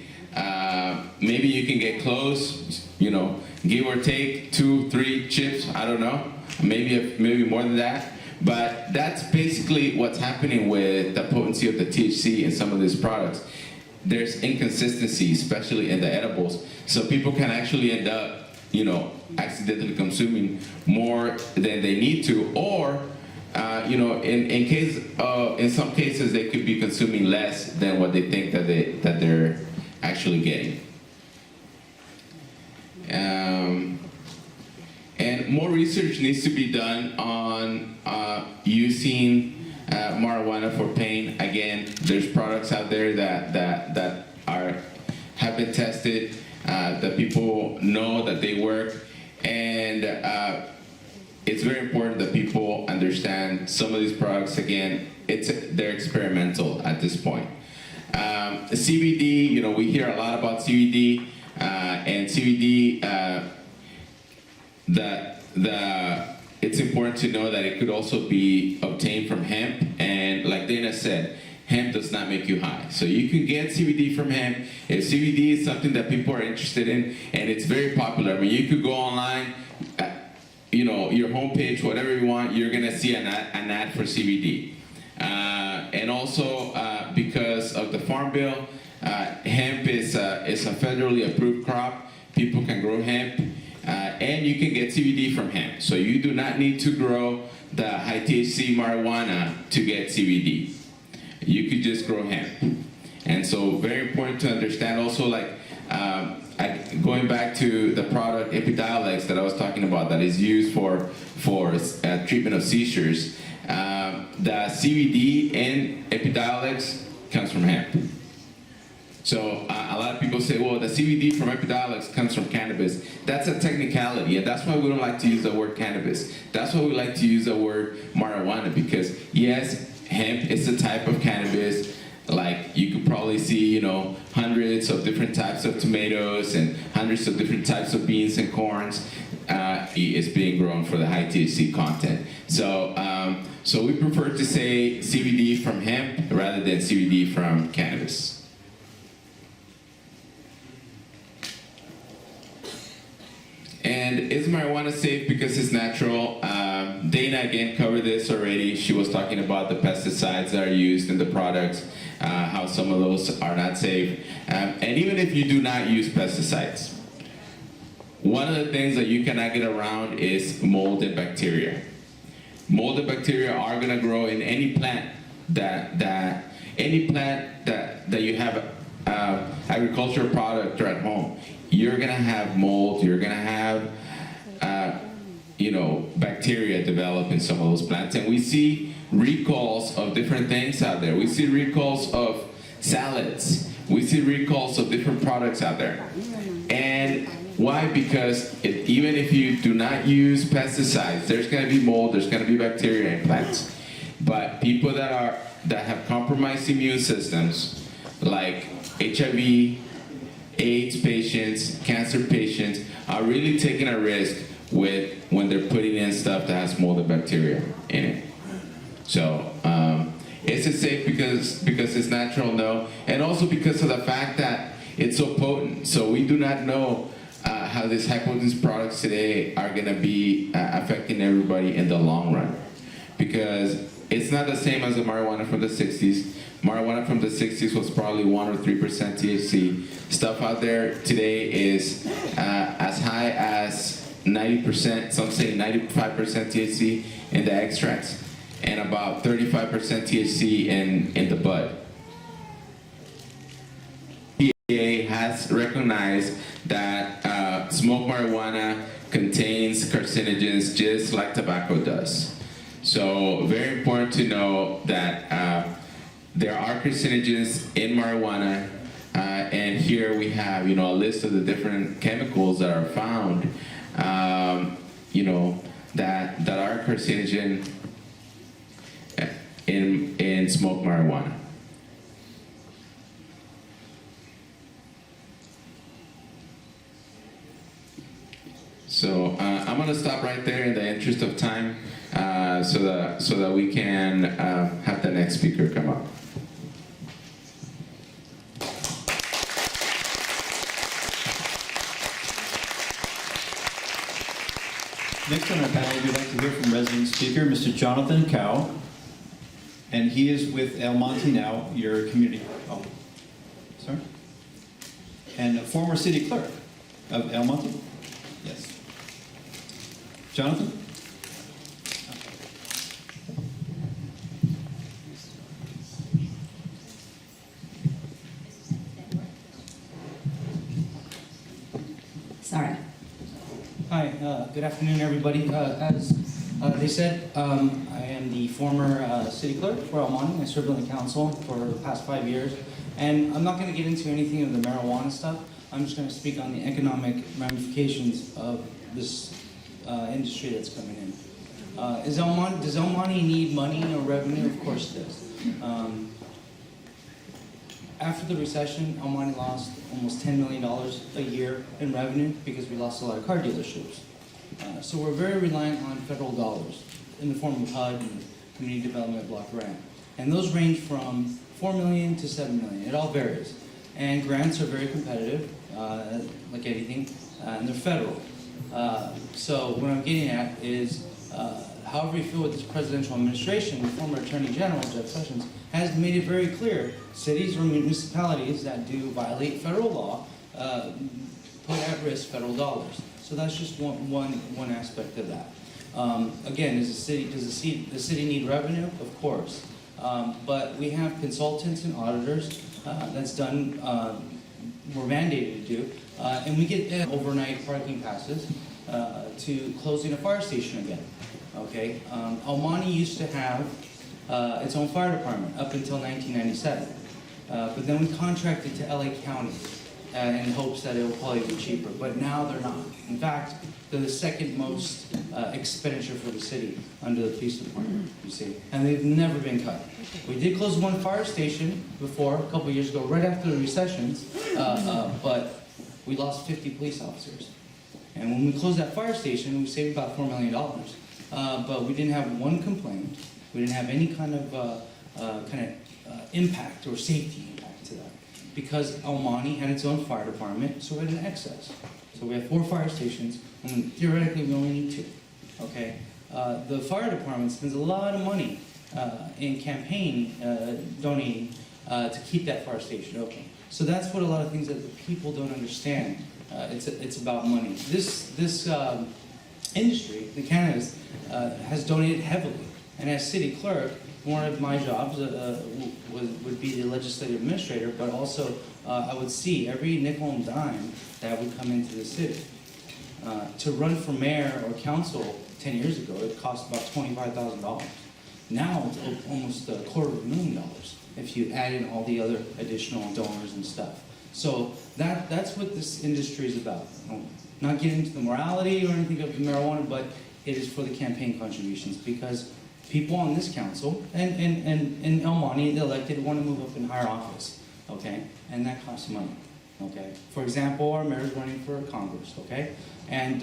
Maybe you can get close, you know, give or take 2-3 chips. I don't know, maybe more than that. But that's basically what's happening with the potency of the THC in some of these products. There's inconsistency, especially in the edibles. So people can actually end up, you know, accidentally consuming more than they need to, or you know, in some cases they could be consuming less than what they think that they're actually getting. And more research needs to be done on using marijuana for pain. Again, there's products out there that have been tested, that people know that they work, and it's very important that people understand some of these products. Again, they're experimental at this point. CBD, you know, we hear a lot about CBD, and CBD, it's important to know that it could also be obtained from hemp, and like Dana said, hemp does not make you high. So you can get CBD from hemp. If CBD is something that people are interested in, and it's very popular, I mean, you could go online, you know, your homepage, whatever you want, you're gonna see an ad for CBD. And also, because of the Farm Bill, hemp is a federally approved crop. People can grow hemp, and you can get CBD from hemp. So you do not need to grow the high THC marijuana to get CBD. You could just grow hemp. And so very important to understand also, like, going back to the product Epidiolex that I was talking about, that is used for treatment of seizures. The CBD in Epidiolex comes from hemp. So a lot of people say, well, the CBD from Epidiolex comes from cannabis. That's a technicality, and that's why we don't like to use the word cannabis. That's why we like to use the word marijuana, because yes, hemp is a type of cannabis. Like, you could probably see, you know, hundreds of different types of tomatoes and hundreds of different types of beans and corns is being grown for the high THC content. So, so we prefer to say CBD from hemp rather than CBD from cannabis. And is marijuana safe because it's natural? Dana again covered this already. She was talking about the pesticides that are used in the products, how some of those are not safe. And even if you do not use pesticides, one of the things that you cannot get around is mold and bacteria. Mold and bacteria are going to grow in any plant that any plant that you have agricultural product or at home, you're gonna have mold, you're gonna have bacteria develop in some of those plants. And we see recalls of different things out there. We see recalls of salads. We see recalls of different products out there. And why? Because even if you do not use pesticides, there's going to be mold, there's going to be bacteria in plants. But people that have compromised immune systems, like HIV, AIDS patients, cancer patients, are really taking a risk when they're putting in stuff that has mold and bacteria in it. So, is it safe because it's natural? No. And also because of the fact that it's so potent. So we do not know how these high potency products today are going to be affecting everybody in the long run. Because it's not the same as the marijuana from the 60s. Marijuana from the 60s was probably 1 or 3% THC. Stuff out there today is as high as 90%, some say 95% THC in the extracts, and about 35% THC in the bud. FDA has recognized that smoked marijuana contains carcinogens just like tobacco does. So very important to know that there are carcinogens in marijuana, and here we have a list of the different chemicals that are found that are carcinogen in smoked marijuana. So I'm going to stop right there in the interest of time, so that we can have the next speaker come up. Next on our panel, we'd like to hear from resident speaker, Mr. Jonathan Cow, and he is with El Monte now, your community. Oh, sorry. And a former city clerk of El Monte. Yes. Jonathan? Sorry. Hi, good afternoon, everybody. As they said, I am the former city clerk for El Monte. I served on the council for the past 5 years. And I'm not going to get into anything of the marijuana stuff. I'm just going to speak on the economic ramifications of this industry that's coming in. Does El Monte need money or revenue? Of course it does. After the recession, El Monte lost almost $10 million a year in revenue because we lost a lot of car dealerships. So we're very reliant on federal dollars in the form of HUD and Community Development Block Grant. And those range from $4 million to $7 million. It all varies. And grants are very competitive, like anything, and they're federal. So what I'm getting at is, however you feel with this presidential administration, the former Attorney General, Jeff Sessions, has made it very clear cities or municipalities that do violate federal law put at risk federal dollars. So that's just one aspect of that. Again, does the city need revenue? Of course. But we have consultants and auditors that's done, we're mandated to do, and we get overnight parking passes to closing a fire station again. Okay, El Monte used to have its own fire department up until 1997, but then we contracted to LA County in hopes that it will probably be cheaper, but now they're not. In fact, they're the second most expenditure for the city under the police department, you see, and they've never been cut. We did close one fire station before, a couple years ago, right after the recessions, but we lost 50 police officers. And when we closed that fire station, we saved about $4 million. But we didn't have one complaint. We didn't have any kind of impact or safety impact to that, because El Monte had its own fire department, so we had an excess. So we have 4 fire stations, and theoretically we only need 2. Okay, the fire department spends a lot of money in campaign donating to keep that fire station open. So that's what a lot of things that the people don't understand. It's about money. This industry, the cannabis, has donated heavily And as city clerk, one of my jobs would be the legislative administrator, but also I would see every nickel and dime that would come into the city. To run for mayor or council 10 years ago, it cost about $25,000. Now it's almost $250,000 if you add in all the other additional donors and stuff. So that's what this industry is about. Not getting into the morality or anything of the marijuana, but it is for the campaign contributions, because people on this council and El Monte, the elected, want to move up in higher office, okay? And that costs money, okay? For example, our mayor's running for Congress, okay? And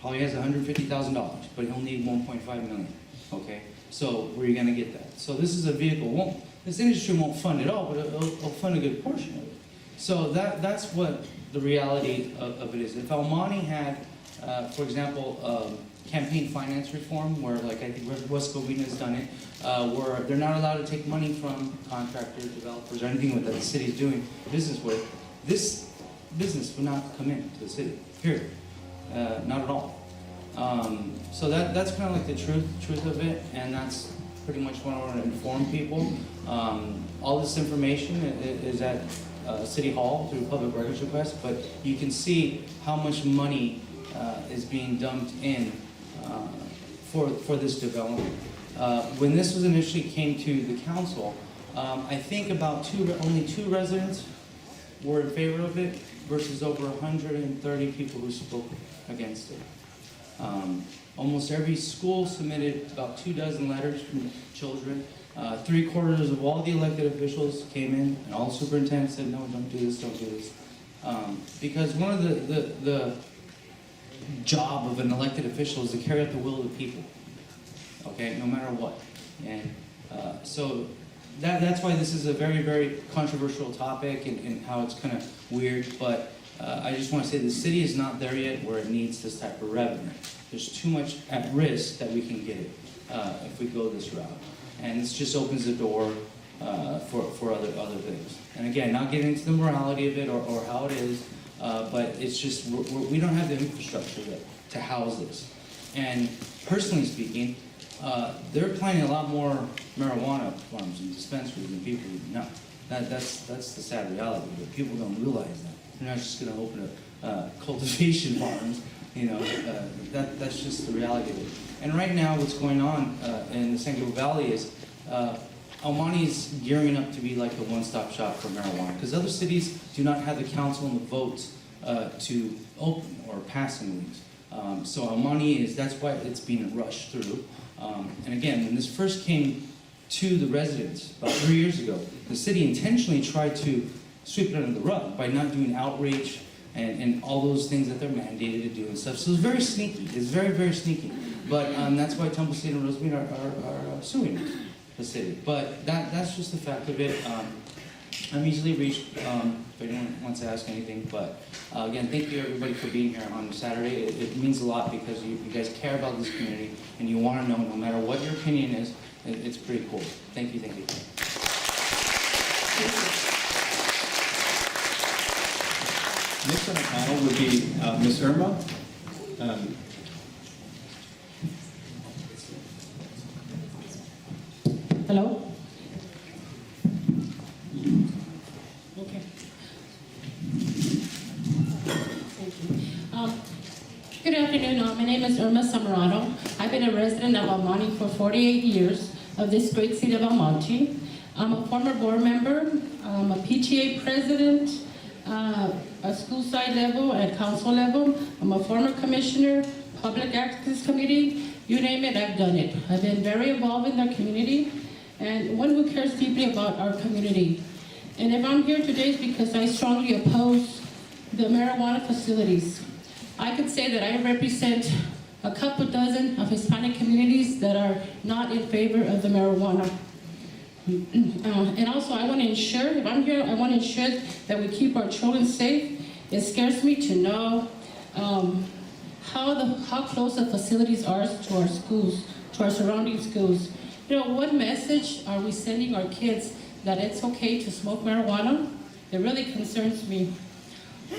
probably has $150,000, but he'll need $1.5 million, okay? So where are you going to get that? So this is a vehicle. This industry won't fund it all, but it'll fund a good portion of it. So that's what the reality of it is. If El Monte had, for example, campaign finance reform, where like I think West Covina has done it, where they're not allowed to take money from contractors, developers, or anything that the city's doing business with, this business would not come into the city, period. Not at all. So that's kind of like the truth of it, and that's pretty much what I want to inform people. All this information is at City Hall through public records request, but you can see how much money is being dumped in for this development. When this was initially came to the council, I think about only two residents were in favor of it versus over 130 people who spoke against it. Almost every school submitted about 24 letters from children. 3/4 of all the elected officials came in, and all the superintendents said, no, don't do this, don't do this. Because one of the job of an elected official is to carry out the will of the people, okay, no matter what. And so that's why this is a very, very controversial topic, and how it's kind of weird, but I just want to say the city is not there yet where it needs this type of revenue. There's too much at risk that we can get it if we go this route. And this just opens the door for other things. And again, not getting into the morality of it or how it is, but it's just we don't have the infrastructure yet to house this. And personally speaking, they're planning a lot more marijuana farms and dispensaries than people even know. That's the sad reality, but people don't realize that. They're not just going to open up cultivation farms, you know. That's just the reality of it. And right now, what's going on in the San Gabriel Valley is El Monte is gearing up to be like a one-stop shop for marijuana, because other cities do not have the council and the votes to open or pass any leagues. So El Monte that's why it's being rushed through. And again, when this first came to the residents about 3 years ago, the city intentionally tried to sweep it under the rug by not doing outreach and all those things that they're mandated to do and stuff. So it's very sneaky. It's very, very sneaky. But that's why Temple State and Rosemead are suing the city. But that's just the fact of it. I'm easily reached if anyone wants to ask anything. But again, thank you everybody for being here on Saturday. It means a lot because you guys care about this community and you want to know, no matter what your opinion is, it's pretty cool. Thank you, thank you. Next on the panel would be Ms. Irma. Hello? Okay. Thank you. Good afternoon. My name is Irma Samarano. I've been a resident of El Monte for 48 years of this great city of El Monte. I'm a former board member. I'm a PTA president, a school side level and council level. I'm a former commissioner, public access committee, you name it, I've done it. I've been very involved in the community and one who cares deeply about our community. And if I'm here today, it's because I strongly oppose the marijuana facilities. I could say that I represent a couple dozen of Hispanic communities that are not in favor of the marijuana. And also I want to ensure, if I'm here, I want to ensure that we keep our children safe. It scares me to know how close the facilities are to our schools, to our surrounding schools. You know, what message are we sending our kids that it's okay to smoke marijuana? It really concerns me.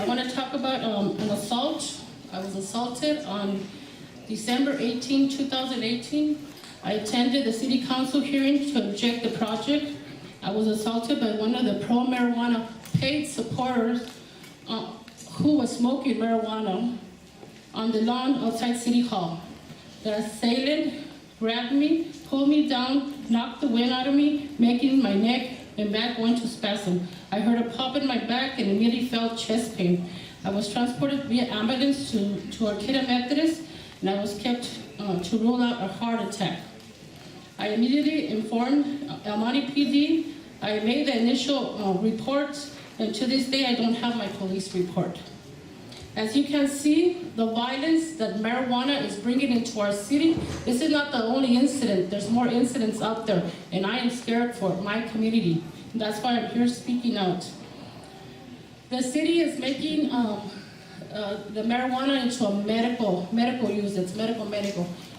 I want to talk about an assault. I was assaulted on December 18, 2018. I attended the city council hearing to object the project. I was assaulted by one of the pro-marijuana paid supporters who was smoking marijuana on the lawn outside City Hall. The assailant grabbed me, pulled me down, knocked the wind out of me, making my neck and back go into spasm. I heard a pop in my back and immediately felt chest pain. I was transported via ambulance to Arcata Methodist, and I was kept to rule out a heart attack. I immediately informed El Monte PD. I made the initial reports, and to this day I don't have my police report. As you can see, the violence that marijuana is bringing into our city, this is not the only incident. There's more incidents out there, and I am scared for my community. And that's why I'm here speaking out. The city is making the marijuana into a medical use. It's medical.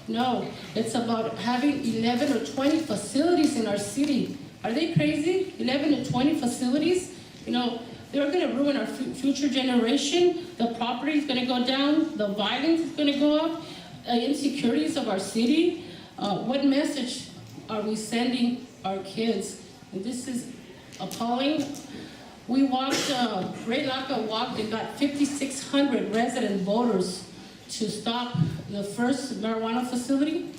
No, it's about having 11 or 20 facilities in our city. Are they crazy? 11 to 20 facilities? You know, they're going to ruin our future generation. The property is going to go down. The violence is going to go up. Insecurities of our city. What message are we sending our kids? And this is appalling. We walked, GreatLACA walked and got 5,600 resident voters to stop the first marijuana facility.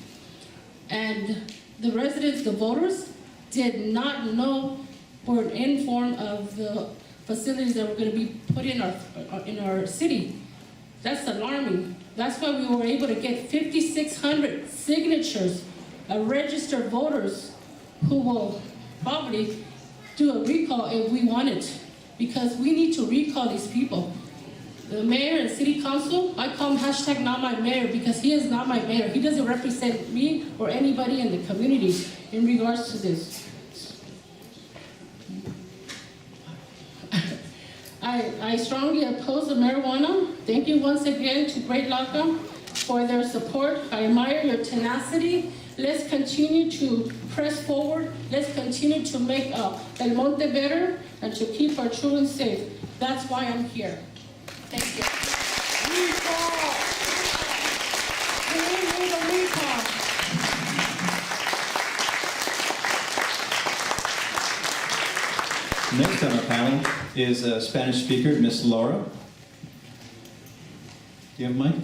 And the residents, the voters, did not know or informed of the facilities that were going to be put in our city. That's alarming. That's why we were able to get 5,600 signatures of registered voters who will probably do a recall if we want it, because we need to recall these people. The mayor and city council, I call him hashtag not my mayor, because he is not my mayor. He doesn't represent me or anybody in the community in regards to this. I strongly oppose the marijuana. Thank you once again to GreatLACA for their support. I admire your tenacity. Let's continue to press forward. Let's continue to make El Monte better and to keep our children safe. That's why I'm here. Thank you. Next on our panel is a Spanish speaker, Miss Laura. Do you have a mic?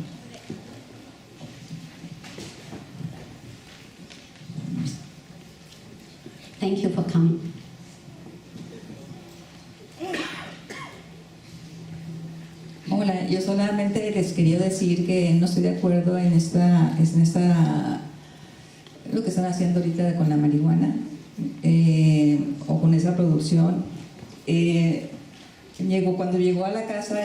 Thank you for coming. Hola, yo solamente les quería decir que no estoy de acuerdo en lo que están haciendo ahorita con la marihuana o con esa producción. Cuando llegó a la casa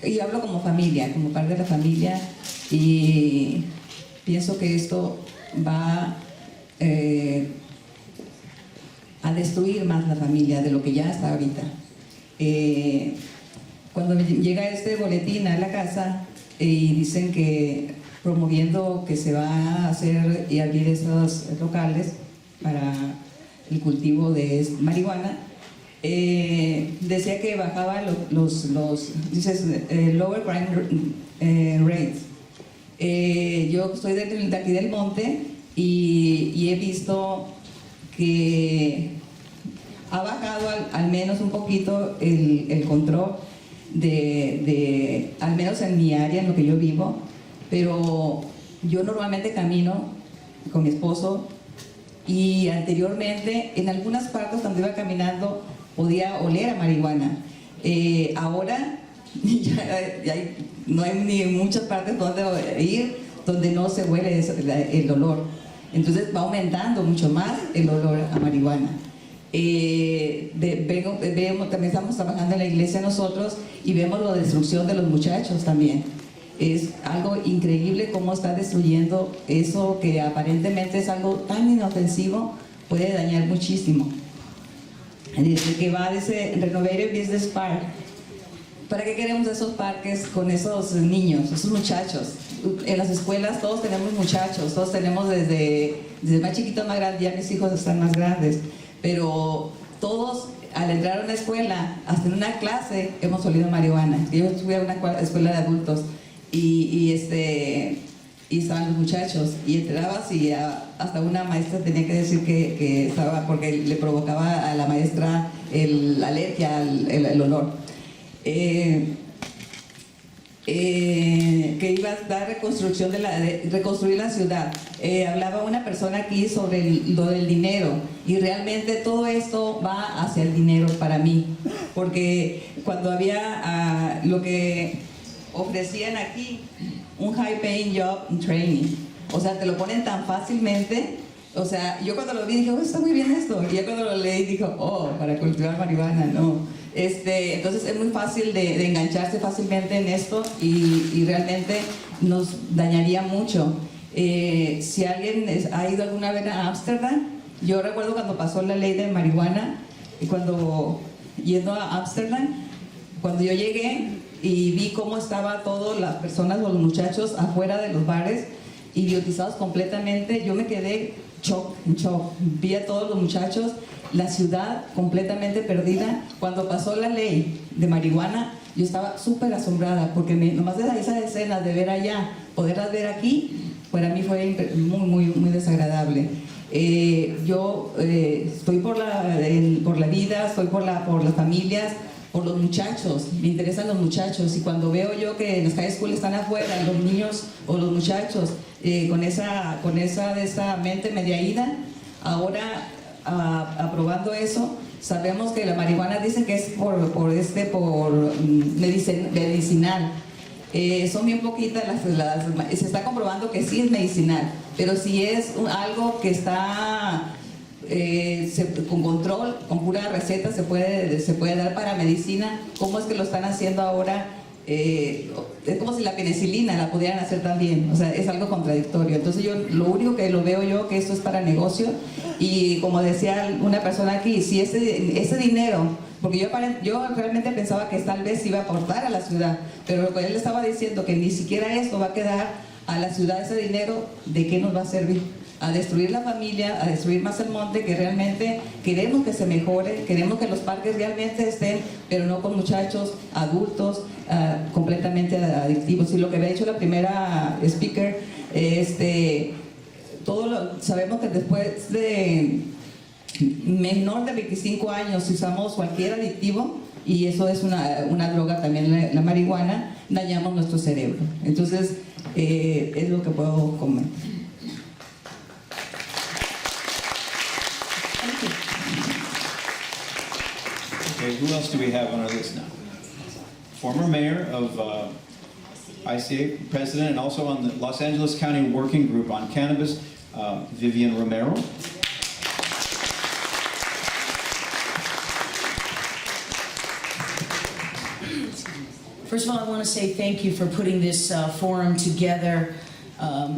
y hablo como familia, como parte de la familia, y pienso que esto va a destruir más la familia de lo que ya está ahorita. Cuando llega este boletín a la casa y dicen que promoviendo que se va a hacer y abrir esos locales para el cultivo de marihuana, decía que bajaba lower crime rates. Yo soy de aquí del monte y he visto que ha bajado al menos un poquito el control al menos en mi área, en lo que yo vivo, pero yo normalmente camino con mi esposo y anteriormente en algunas partes cuando iba caminando podía oler a marihuana. Ahora ya no hay ni muchas partes donde ir donde no se huele el olor. Entonces va aumentando mucho más el olor a marihuana. También estamos trabajando en la iglesia nosotros y vemos la destrucción de los muchachos también. Es algo increíble cómo está destruyendo eso que aparentemente es algo tan inofensivo, puede dañar muchísimo. Desde que va de ese Renovated Business Park, ¿para qué queremos esos parques con esos niños, esos muchachos? En las escuelas todos tenemos muchachos, todos tenemos desde más chiquitos más grandes, ya mis hijos están más grandes, pero todos al entrar a una escuela, hasta en una clase, hemos olido marihuana. Yo fui a una escuela de adultos y y estaban los muchachos, y entrabas y hasta una maestra tenía que decir que estaba, porque le provocaba a la maestra la alergia, el olor. Que iba a dar reconstrucción reconstruir la ciudad. Hablaba una persona aquí sobre lo del dinero, y realmente todo esto va hacia el dinero para mí, porque cuando había lo que ofrecían aquí, un high paying job in training, o sea, te lo ponen tan fácilmente. O sea, yo cuando lo vi dije, oh, está muy bien esto, y ya cuando lo leí dije, oh, para cultivar marihuana, no. Entonces es muy fácil de engancharse fácilmente en esto, y realmente nos dañaría mucho. Si alguien ha ido alguna vez a Ámsterdam, yo recuerdo cuando pasó la ley de marihuana, y yendo a Ámsterdam, cuando yo llegué y vi cómo estaban todas las personas o los muchachos afuera de los bares, idiotizados completamente, yo me quedé en shock. Vi a todos los muchachos, la ciudad completamente perdida. Cuando pasó la ley de marihuana, yo estaba súper asombrada, porque nomás de esas escenas de ver allá, poderlas ver aquí, para mí fue muy desagradable. Yo estoy por la vida, estoy por las familias, por los muchachos, me interesan los muchachos, y cuando veo yo que en las high school están afuera los niños o los muchachos con esa de esa mente media ida, ahora aprobando eso, sabemos que la marihuana dicen que es medicinal. Son bien poquitas se está comprobando que sí es medicinal, pero si es algo que está con control, con pura receta, se puede dar para medicina. ¿Cómo es que lo están haciendo ahora? Es como si la penicilina la pudieran hacer también. O sea, es algo contradictorio. Entonces yo lo único que lo veo yo, que esto es para negocio, y como decía una persona aquí, si ese dinero, porque yo realmente pensaba que tal vez iba a aportar a la ciudad, pero él estaba diciendo que ni siquiera esto va a quedar a la ciudad, ese dinero, ¿de qué nos va a servir? A destruir la familia, a destruir más el monte, que realmente queremos que se mejore, queremos que los parques realmente estén, pero no con muchachos adultos completamente adictivos. Y lo que había dicho la primera speaker, sabemos que después de menor de 25 años, si usamos cualquier adictivo, y eso es una droga también, la marihuana, dañamos nuestro cerebro. Entonces, es lo que puedo comentar. Okay, who else do we have on our list now? Former mayor of ICA, president, and also on the Los Angeles County Working Group on Cannabis, Vivian Romero. First of all, I want to say thank you for putting this forum together.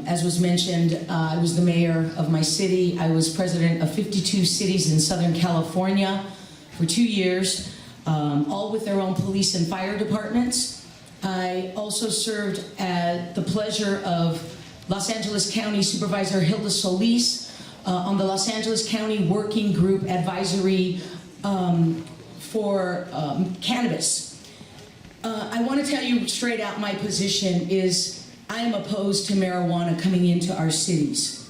As was mentioned, I was the mayor of my city. I was president of 52 cities in Southern California for 2 years, all with their own police and fire departments. I also served at the pleasure of Los Angeles County Supervisor Hilda Solis on the Los Angeles County Working Group Advisory for cannabis. I want to tell you straight out, my position is I am opposed to marijuana coming into our cities.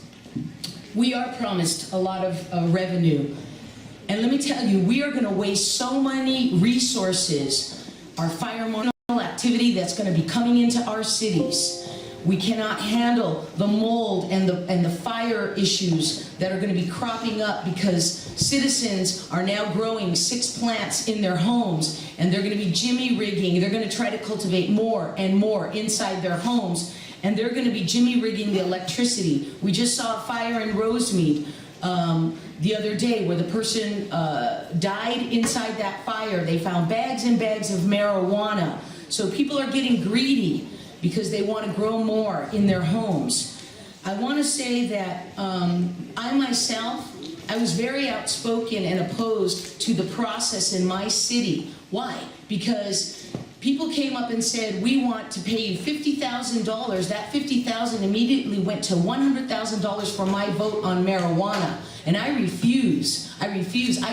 We are promised a lot of revenue. And let me tell you, we are going to waste so many resources, our environmental activity that's going to be coming into our cities. We cannot handle the mold and the fire issues that are going to be cropping up because citizens are now growing 6 plants in their homes, and they're going to be jimmy rigging. They're going to try to cultivate more and more inside their homes, and they're going to be jimmy rigging the electricity. We just saw a fire in Rosemead the other day where the person died inside that fire. They found bags and bags of marijuana. So people are getting greedy because they want to grow more in their homes. I want to say that I myself, I was very outspoken and opposed to the process in my city. Why? Because people came up and said, we want to pay you $50,000. That $50,000 immediately went to $100,000 for my vote on marijuana. And I refuse. I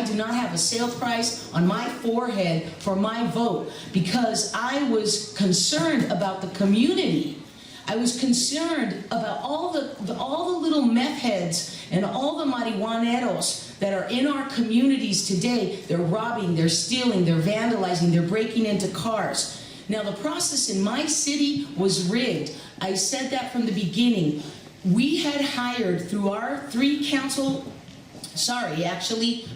do not have a sale price on my forehead for my vote because I was concerned about the community. I was concerned about all the little meth heads and all the marihuaneros that are in our communities today. They're robbing, they're stealing, they're vandalizing, they're breaking into cars. Now the process in my city was rigged. I said that from the beginning. We had hired through our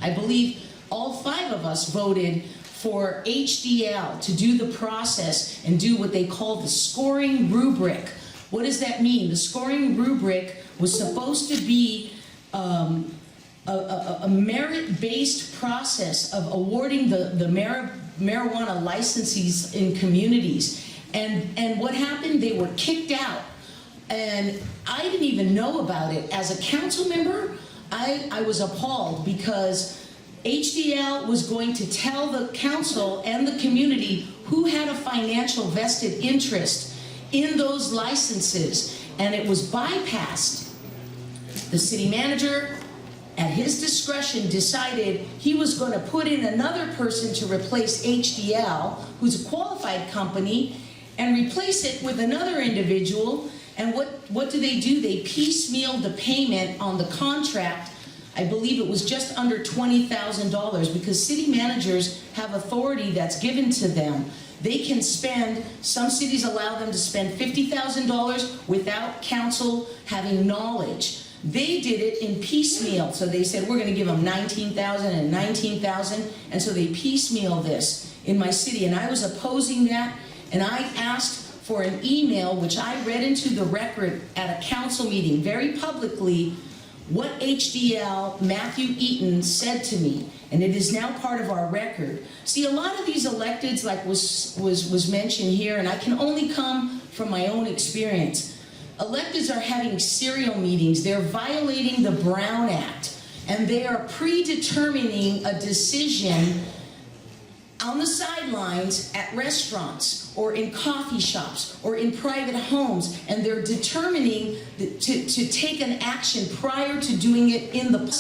I believe all 5 of us voted for HDL to do the process and do what they call the scoring rubric. What does that mean? The scoring rubric was supposed to be a merit-based process of awarding the marijuana licensees in communities. And what happened? They were kicked out. And I didn't even know about it. As a council member, I was appalled because HDL was going to tell the council and the community who had a financial vested interest in those licenses, and it was bypassed. The city manager, at his discretion, decided he was going to put in another person to replace HDL, who's a qualified company, and replace it with another individual. And what do? They piecemeal the payment on the contract. I believe it was just under $20,000 because city managers have authority that's given to them. They can spend, some cities allow them to spend $50,000 without council having knowledge. They did it in piecemeal. So they said, we're going to give them $19,000 and $19,000. And so they piecemeal this in my city. And I was opposing that. And I asked for an email, which I read into the record at a council meeting very publicly, what HDL Matthew Eaton said to me, and it is now part of our record. See, a lot of these electeds, like was mentioned here, and I can only come from my own experience. Electeds are having serial meetings. They're violating the Brown Act, and they are predetermining a decision on the sidelines at restaurants or in coffee shops or in private homes, and they're determining to take an action prior to doing it in the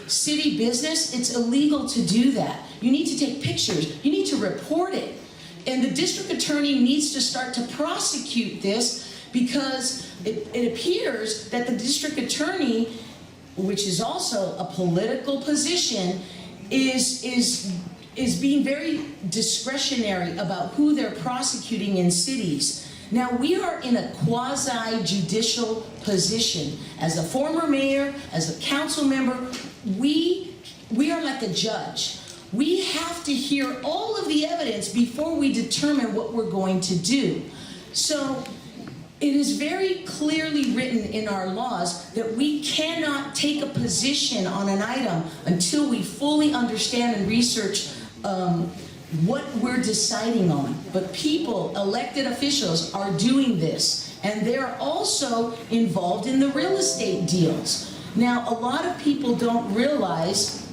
city business. It's illegal to do that. You need to take pictures. You need to report it. And the district attorney needs to start to prosecute this because it appears that the district attorney, which is also a political position, is being very discretionary about who they're prosecuting in cities. Now, we are in a quasi-judicial position. As a former mayor, as a council member, we are like a judge. We have to hear all of the evidence before we determine what we're going to do. So it is very clearly written in our laws that we cannot take a position on an item until we fully understand and research what we're deciding on. But people, elected officials, are doing this, and they're also involved in the real estate deals. Now, a lot of people don't realize,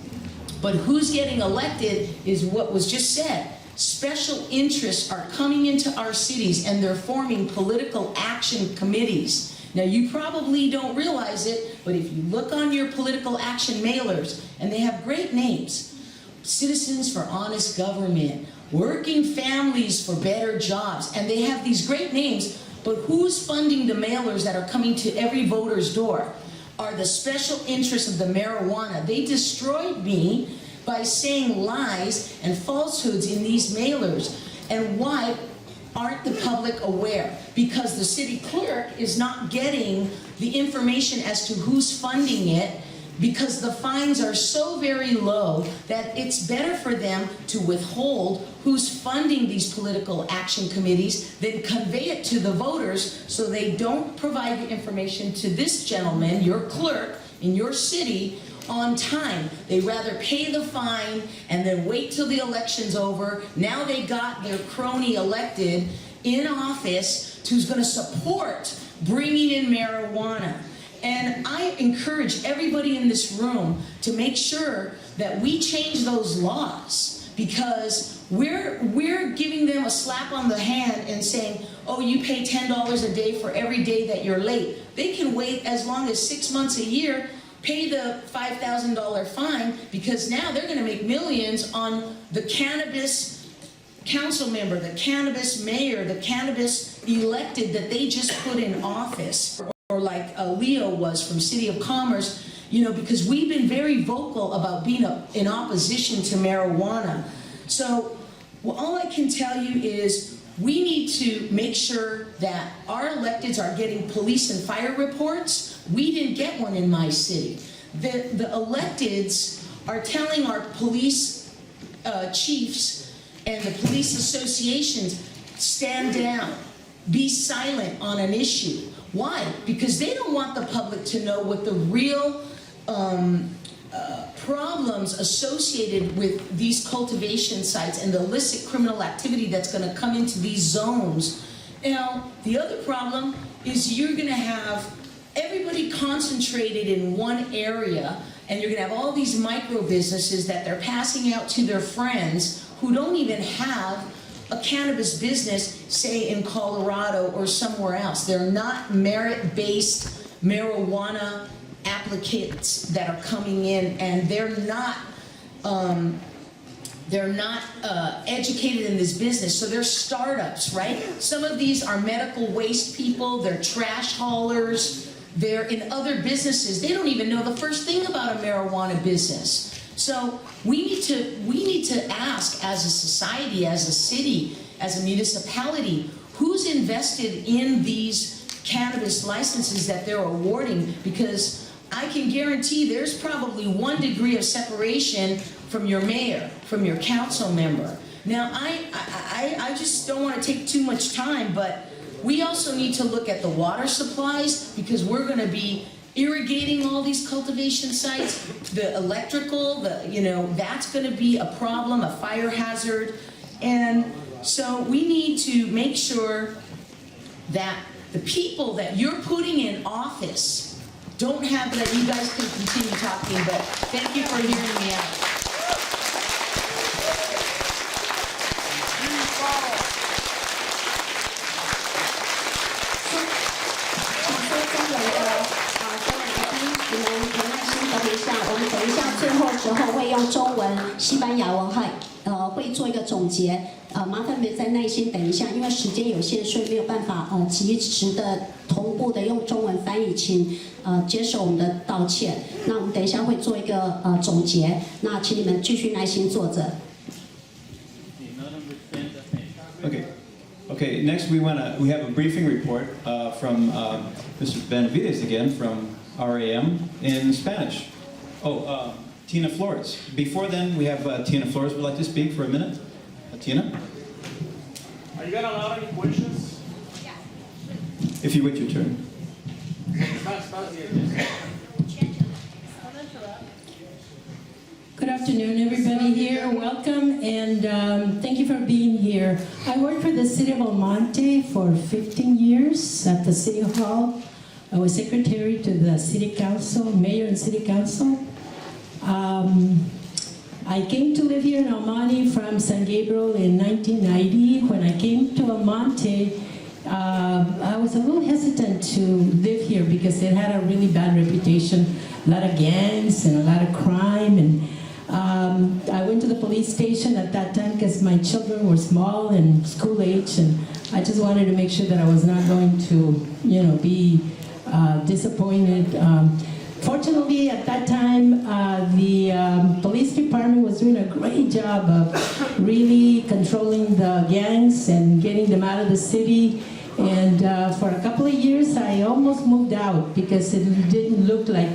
but who's getting elected is what was just said. Special interests are coming into our cities, and they're forming political action committees. Now, you probably don't realize it, but if you look on your political action mailers, and they have great names: Citizens for Honest Government, Working Families for Better Jobs, and they have these great names, but who's funding the mailers that are coming to every voter's door? Are the special interests of the marijuana. They destroyed me by saying lies and falsehoods in these mailers. And why aren't the public aware? Because the city clerk is not getting the information as to who's funding it, because the fines are so very low that it's better for them to withhold who's funding these political action committees than convey it to the voters, so they don't provide the information to this gentleman, your clerk, in your city on time. They rather pay the fine and then wait till the election's over. Now they got their crony elected in office who's going to support bringing in marijuana. And I encourage everybody in this room to make sure that we change those laws, because we're giving them a slap on the hand and saying, oh, you pay $10 a day for every day that you're late. They can wait as long as 6 months a year, pay the $5,000 fine, because now they're going to make millions on the cannabis council member, the cannabis mayor, the cannabis elected that they just put in office, or like Leo was from City of Commerce, you know, because we've been very vocal about being in opposition to marijuana. So well, all I can tell you is we need to make sure that our electeds are getting police and fire reports. We didn't get one in my city. The electeds are telling our police chiefs and the police associations, stand down, be silent on an issue. Why? Because they don't want the public to know what the real problems associated with these cultivation sites and the illicit criminal activity that's going to come into these zones. Now, the other problem is you're going to have everybody concentrated in one area, and you're going to have all these micro businesses that they're passing out to their friends who don't even have a cannabis business, say in Colorado or somewhere else. They're not merit-based marijuana applicants that are coming in, and they're not educated in this business, so they're startups, right? Some of these are medical waste people, they're trash haulers, they're in other businesses. They don't even know the first thing about a marijuana business. So we need to ask, as a society, as a city, as a municipality, who's invested in these cannabis licenses that they're awarding, because I can guarantee there's probably 1 degree of separation from your mayor, from your council member. Now, I just don't want to take too much time, but we also need to look at the water supplies, because we're going to be irrigating all these cultivation sites. The electrical, that's going to be a problem, a fire hazard. And so we need to make sure that the people that you're putting in office don't have that. You guys can continue talking, but thank you for hearing me out.我们等一下最后时候会用中文、西班牙文会做一个总结。麻烦你们再耐心等一下，因为时间有限，所以没有办法及时的同步的用中文翻译，请接受我们的道歉。那我们等一下会做一个总结，那请你们继续耐心坐着。Okay. Next we have a briefing report from Mr. Benavides again from RAM in Spanish. Tina Flores. Before then, we have Tina Flores would like to speak for a minute. Tina? Are you gonna allow any questions? Yeah. If you would, your turn. Good afternoon, everybody here. Welcome, and thank you for being here. I worked for the City of El Monte for 15 years at the City Hall. I was secretary to the City Council, Mayor and City Council. I came to live here in El Monte from San Gabriel in 1990. When I came to El Monte, I was a little hesitant to live here because it had a really bad reputation, a lot of gangs and a lot of crime. And I went to the police station at that time because my children were small and school age, and I just wanted to make sure that I was not going to, be disappointed. Fortunately, at that time, the police department was doing a great job of really controlling the gangs and getting them out of the city. And for a couple of years, I almost moved out because it didn't look like,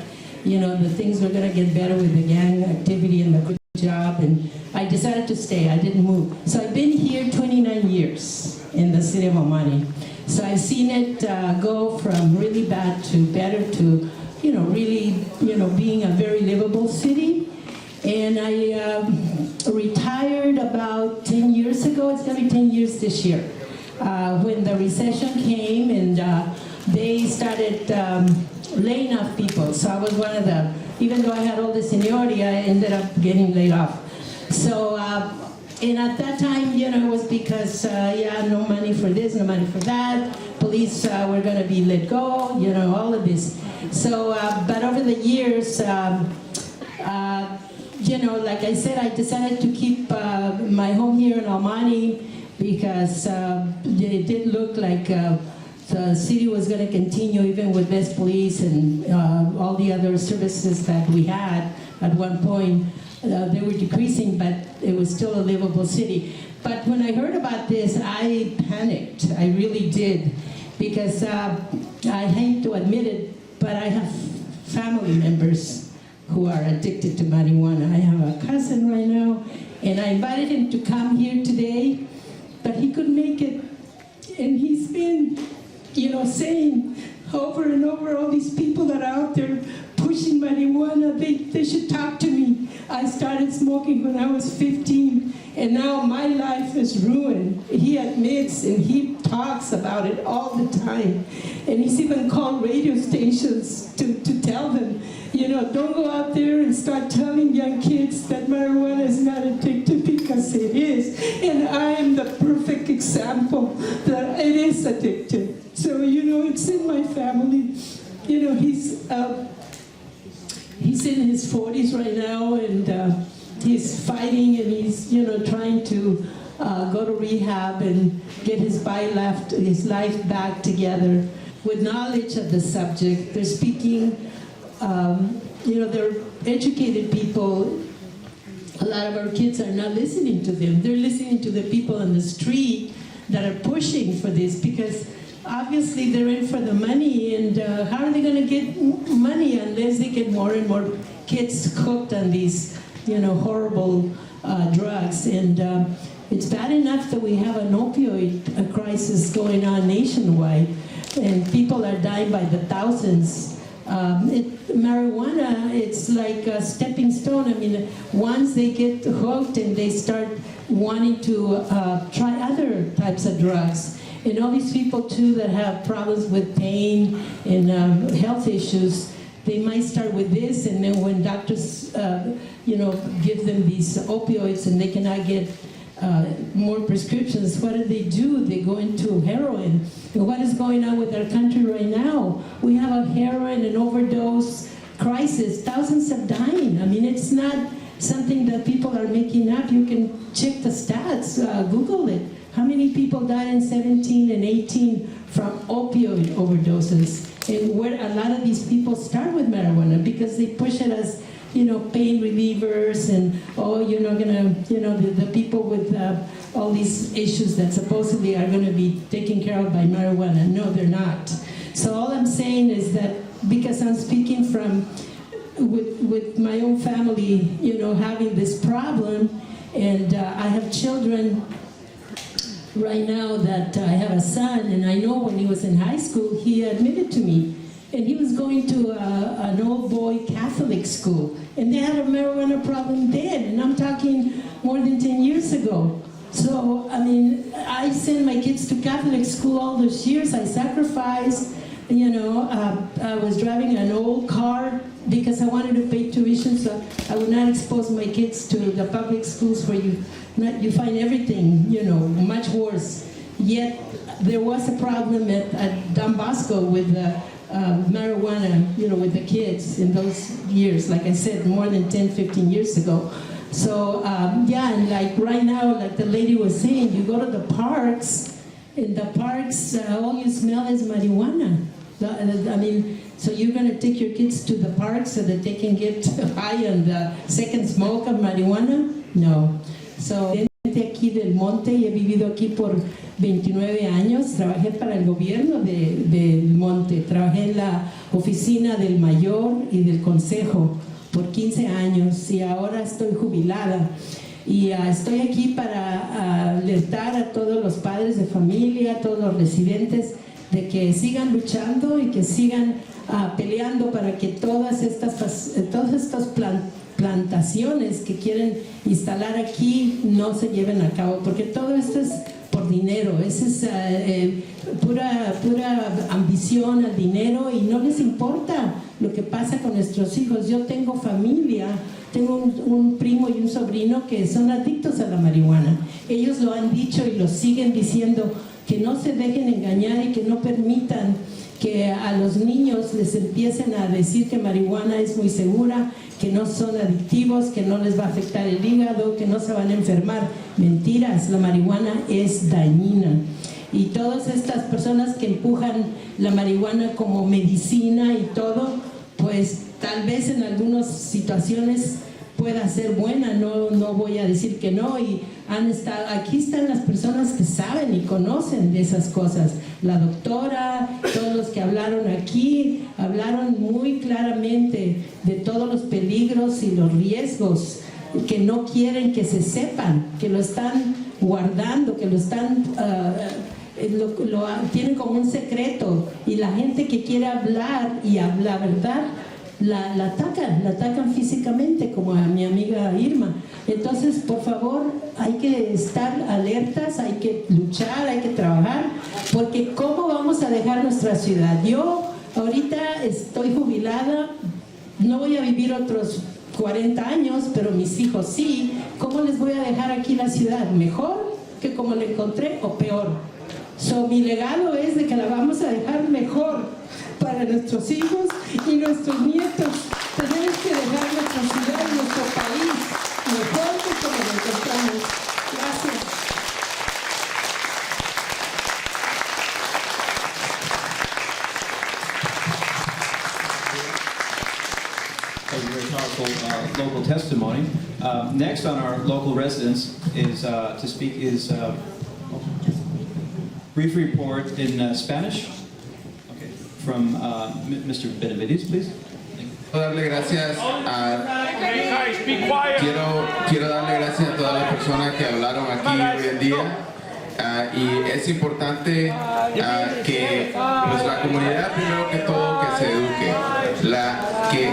the things were going to get better with the gang activity and the good job. And I decided to stay. I didn't move. So I've been here 29 years in the city of El Monte. So I've seen it go from really bad to better to really, being a very livable city. And I retired about 10 years ago. It's going to be 10 years this year. When the recession came and they started laying off people. So I was one of the, even though I had all the seniority, I ended up getting laid off. So, and at that time, it was because, no money for this, no money for that. Police were going to be let go, all of this. So, but over the years, you know, like I said, I decided to keep my home here in Almani because it did look like the city was going to continue even with less police and all the other services that we had at one point. They were decreasing, but it was still a livable city. But when I heard about this, I panicked. I really did. Because I hate to admit it, but I have family members who are addicted to marijuana. I have a cousin right now, and I invited him to come here today, but he couldn't make it. And he's been, you know, saying over and over, all these people that are out there pushing marijuana, they should talk to me. I started smoking when I was 15, and now my life is ruined. He admits and he talks about it all the time. And he's even called radio stations to tell them, you know, don't go out there and start telling young kids that marijuana is not addictive, because it is. And I am the perfect example that it is addictive. So, you know, it's in my family. You know, he's in his 40s right now, and he's fighting, and he's, you know, trying to go to rehab and get his life back together. With knowledge of the subject, they're speaking, you know, they're educated people. A lot of our kids are not listening to them. They're listening to the people on the street that are pushing for this, because obviously they're in for the money, and how are they going to get money unless they get more and more kids hooked on these, you know, horrible drugs. And it's bad enough that we have an opioid crisis going on nationwide, and people are dying by the thousands. Marijuana, it's like a stepping stone. I mean, once they get hooked and they start wanting to try other types of drugs, and all these people too that have problems with pain and health issues, they might start with this, and then when doctors, you know, give them these opioids and they cannot get more prescriptions, what do? They go into heroin. And what is going on with our country right now? We have a heroin and overdose crisis. Thousands are dying. I mean, it's not something that people are making up. You can check the stats, Google it. How many people died in 17 and 18 from opioid overdoses? And where a lot of these people start with marijuana, because they push it as, you know, pain relievers, and you're not gonna, you know, the people with all these issues that supposedly are gonna be taken care of by marijuana. No, they're not. So all I'm saying is that, because I'm speaking from with my own family, you know, having this problem, and I have children right now that I have a son, and I know when he was in high school, he admitted to me, and he was going to an old boy Catholic school, and they had a marijuana problem then, and I'm talking more than 10 years ago. So, I mean, I sent my kids to Catholic school all those years. I sacrificed, you know, I was driving an old car because I wanted to pay tuition, so I would not expose my kids to the public schools where you find everything, you know, much worse. Yet there was a problem at Don Bosco with marijuana, you know, with the kids in those years, like I said, more than 10, 15 years ago. So, yeah, and like right now, like the lady was saying, you go to the parks, in the parks, all you smell is marijuana. I mean, so you're going to take your kids to the park so that they can get high on the second smoke of marijuana? No. So, aquí del Monte, y he vivido aquí por 29 años. Trabajé para el gobierno del Monte. Trabajé en la oficina del mayor y del consejo por 15 años, y ahora estoy jubilada. Y estoy aquí para alertar a todos los padres de familia, a todos los residentes, de que sigan luchando y que sigan peleando para que todas estas plantaciones que quieren instalar aquí no se lleven a cabo, porque todo esto es por dinero, eso es pura ambición al dinero, y no les importa lo que pasa con nuestros hijos. Yo tengo familia, tengo un primo y un sobrino que son adictos a la marihuana. Ellos lo han dicho y lo siguen diciendo, que no se dejen engañar y que no permitan que a los niños les empiecen a decir que marihuana es muy segura, que no son adictivos, que no les va a afectar el hígado, que no se van a enfermar. Mentiras, la marihuana es dañina. Y todas estas personas que empujan la marihuana como medicina y todo, pues tal vez en algunas situaciones pueda ser buena, no voy a decir que no, y aquí están las personas que saben y conocen de esas cosas. La doctora, todos los que hablaron aquí, hablaron muy claramente de todos los peligros y los riesgos que no quieren que se sepan, que lo están guardando, que lo están... tienen como un secreto, y la gente que quiere hablar y habla verdad la atacan físicamente, como a mi amiga Irma. Entonces, por favor, hay que estar alertas, hay que luchar, hay que trabajar, porque ¿cómo vamos a dejar nuestra ciudad? Yo ahorita estoy jubilada, no voy a vivir otros 40 años, pero mis hijos sí. ¿Cómo les voy a dejar aquí la ciudad? ¿Mejor que como la encontré o peor? Mi legado es de que la vamos a dejar mejor para nuestros hijos y nuestros nietos. Tenemos que dejar nuestra ciudad y nuestro país mejor que como lo encontramos. Gracias. That was a very powerful local testimony. Next on our local residents is to speak is brief report in Spanish. Okay, from Mr. Benavides, please. Quiero darle gracias quiero darle gracias a todas las personas que hablaron aquí hoy en día. Y es importante que nuestra comunidad, primero que todo, que se eduque,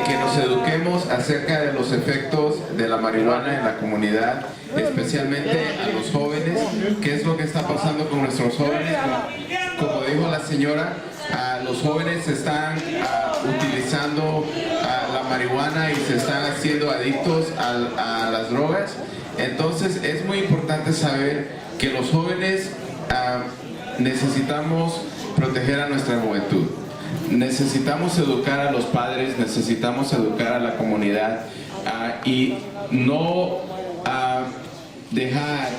que nos eduquemos acerca de los efectos de la marihuana en la comunidad, especialmente a los jóvenes, qué es lo que está pasando con nuestros jóvenes. Como dijo la señora, los jóvenes están utilizando la marihuana y se están haciendo adictos a las drogas. Entonces es muy importante saber que los jóvenes necesitamos proteger a nuestra juventud. Necesitamos educar a los padres, necesitamos educar a la comunidad y no dejar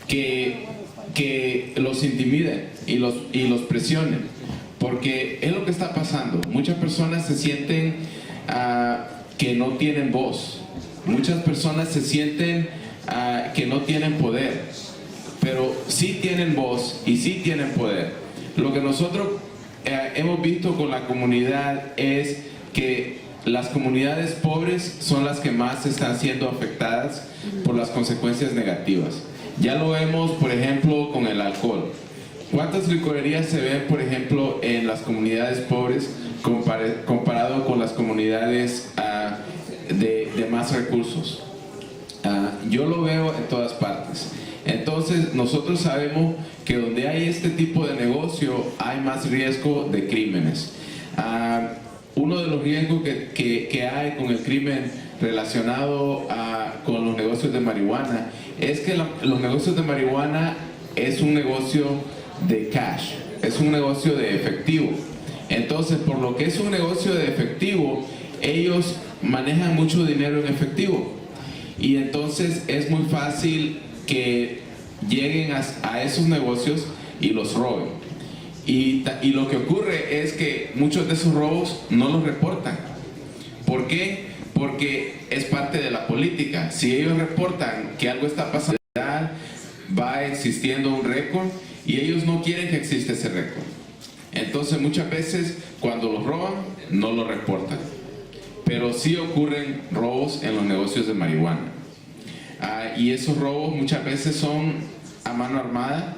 que los intimiden y los presionen, porque es lo que está pasando. Muchas personas se sienten que no tienen voz, muchas personas se sienten que no tienen poder, pero sí tienen voz y sí tienen poder. Lo que nosotros hemos visto con la comunidad es que las comunidades pobres son las que más están siendo afectadas por las consecuencias negativas. Ya lo vemos, por ejemplo, con el alcohol. ¿Cuántas licorerías se ven, por ejemplo, en las comunidades pobres comparado con las comunidades de más recursos? Yo lo veo en todas partes. Entonces nosotros sabemos que donde hay este tipo de negocio hay más riesgo de crímenes. Uno de los riesgos que hay con el crimen relacionado con los negocios de marihuana es que los negocios de marihuana es un negocio de cash, es un negocio de efectivo. Entonces, por lo que es un negocio de efectivo, ellos manejan mucho dinero en efectivo. Y entonces es muy fácil que lleguen a esos negocios y los roben. Y lo que ocurre es que muchos de esos robos no los reportan. ¿Por qué? Porque es parte de la política. Si ellos reportan que algo está pasando, va existiendo un récord y ellos no quieren que exista ese récord. Entonces muchas veces cuando los roban no lo reportan. Pero sí ocurren robos en los negocios de marihuana. Y esos robos muchas veces son a mano armada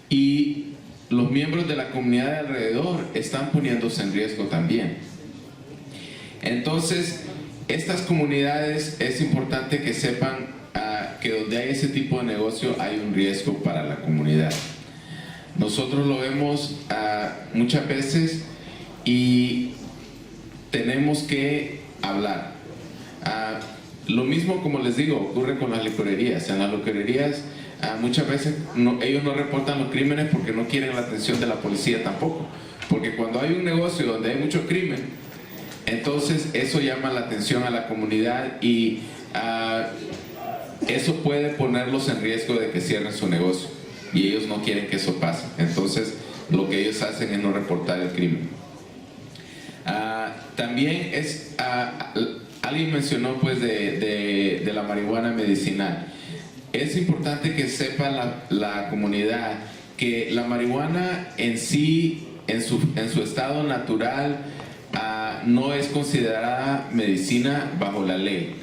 y los miembros de la comunidad de alrededor están poniéndose en riesgo también. Entonces, estas comunidades es importante que sepan que donde hay ese tipo de negocio hay un riesgo para la comunidad. Nosotros lo vemos muchas veces y tenemos que hablar. Lo mismo, como les digo, ocurre con las licorerías. En las licorerías muchas veces ellos no reportan los crímenes porque no quieren la atención de la policía tampoco. Porque cuando hay un negocio donde hay mucho crimen, Entonces eso llama la atención a la comunidad y eso puede ponerlos en riesgo de que cierren su negocio y ellos no quieren que eso pase. Entonces lo que ellos hacen es no reportar el crimen. También alguien mencionó pues de la marihuana medicinal. Es importante que sepa la comunidad que la marihuana en sí, en su estado natural, no es considerada medicina bajo la ley.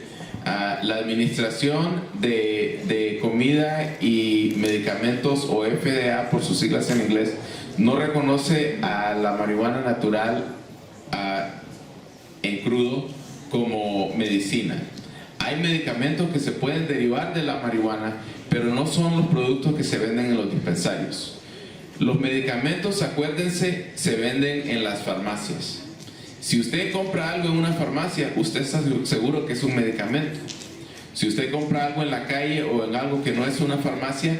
La Administración de Comida y Medicamentos, o FDA por sus siglas en inglés, no reconoce a la marihuana natural en crudo como medicina. Hay medicamentos que se pueden derivar de la marihuana, pero no son los productos que se venden en los dispensarios. Los medicamentos, acuérdense, se venden en las farmacias. Si usted compra algo en una farmacia, usted está seguro que es un medicamento. Si usted compra algo en la calle o en algo que no es una farmacia,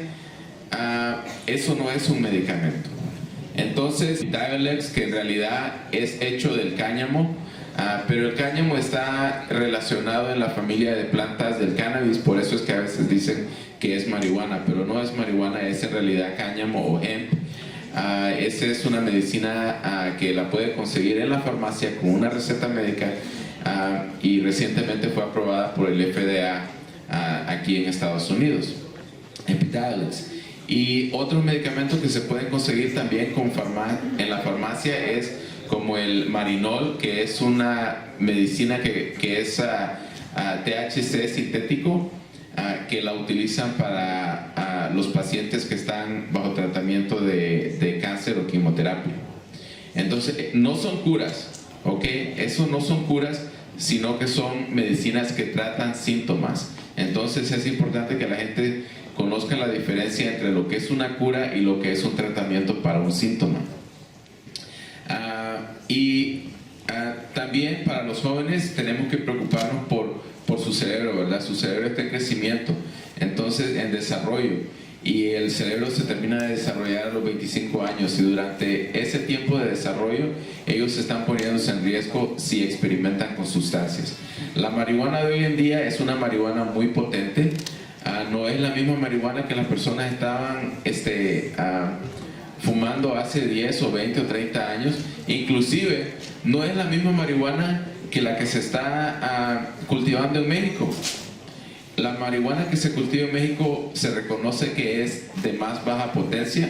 eso no es un medicamento. Entonces, GreatLACA, que en realidad es hecho del cáñamo, pero el cáñamo está relacionado en la familia de plantas del cannabis, por eso es que a veces dicen que es marihuana, pero no es marihuana, es en realidad cáñamo o hemp. Esa es una medicina que la puede conseguir en la farmacia con una receta médica y recientemente fue aprobada por el FDA aquí en Estados Unidos, GreatLACA. Y otros medicamentos que se pueden conseguir también en la farmacia es como el marinol, que es una medicina que es THC sintético, que la utilizan para los pacientes que están bajo tratamiento de cáncer o quimioterapia. Entonces, no son curas, ¿ok? Eso no son curas, sino que son medicinas que tratan síntomas. Entonces, es importante que la gente conozca la diferencia entre lo que es una cura y lo que es un tratamiento para un síntoma. También para los jóvenes tenemos que preocuparnos por su cerebro, ¿verdad? Su cerebro está en crecimiento, entonces en desarrollo, y el cerebro se termina de desarrollar a los 25 años y durante ese tiempo de desarrollo ellos están poniéndose en riesgo si experimentan con sustancias. La marihuana de hoy en día es una marihuana muy potente, no es la misma marihuana que las personas estaban fumando hace 10 o 20 o 30 años, inclusive no es la misma marihuana que la que se está cultivando en México. La marihuana que se cultiva en México se reconoce que es de más baja potencia,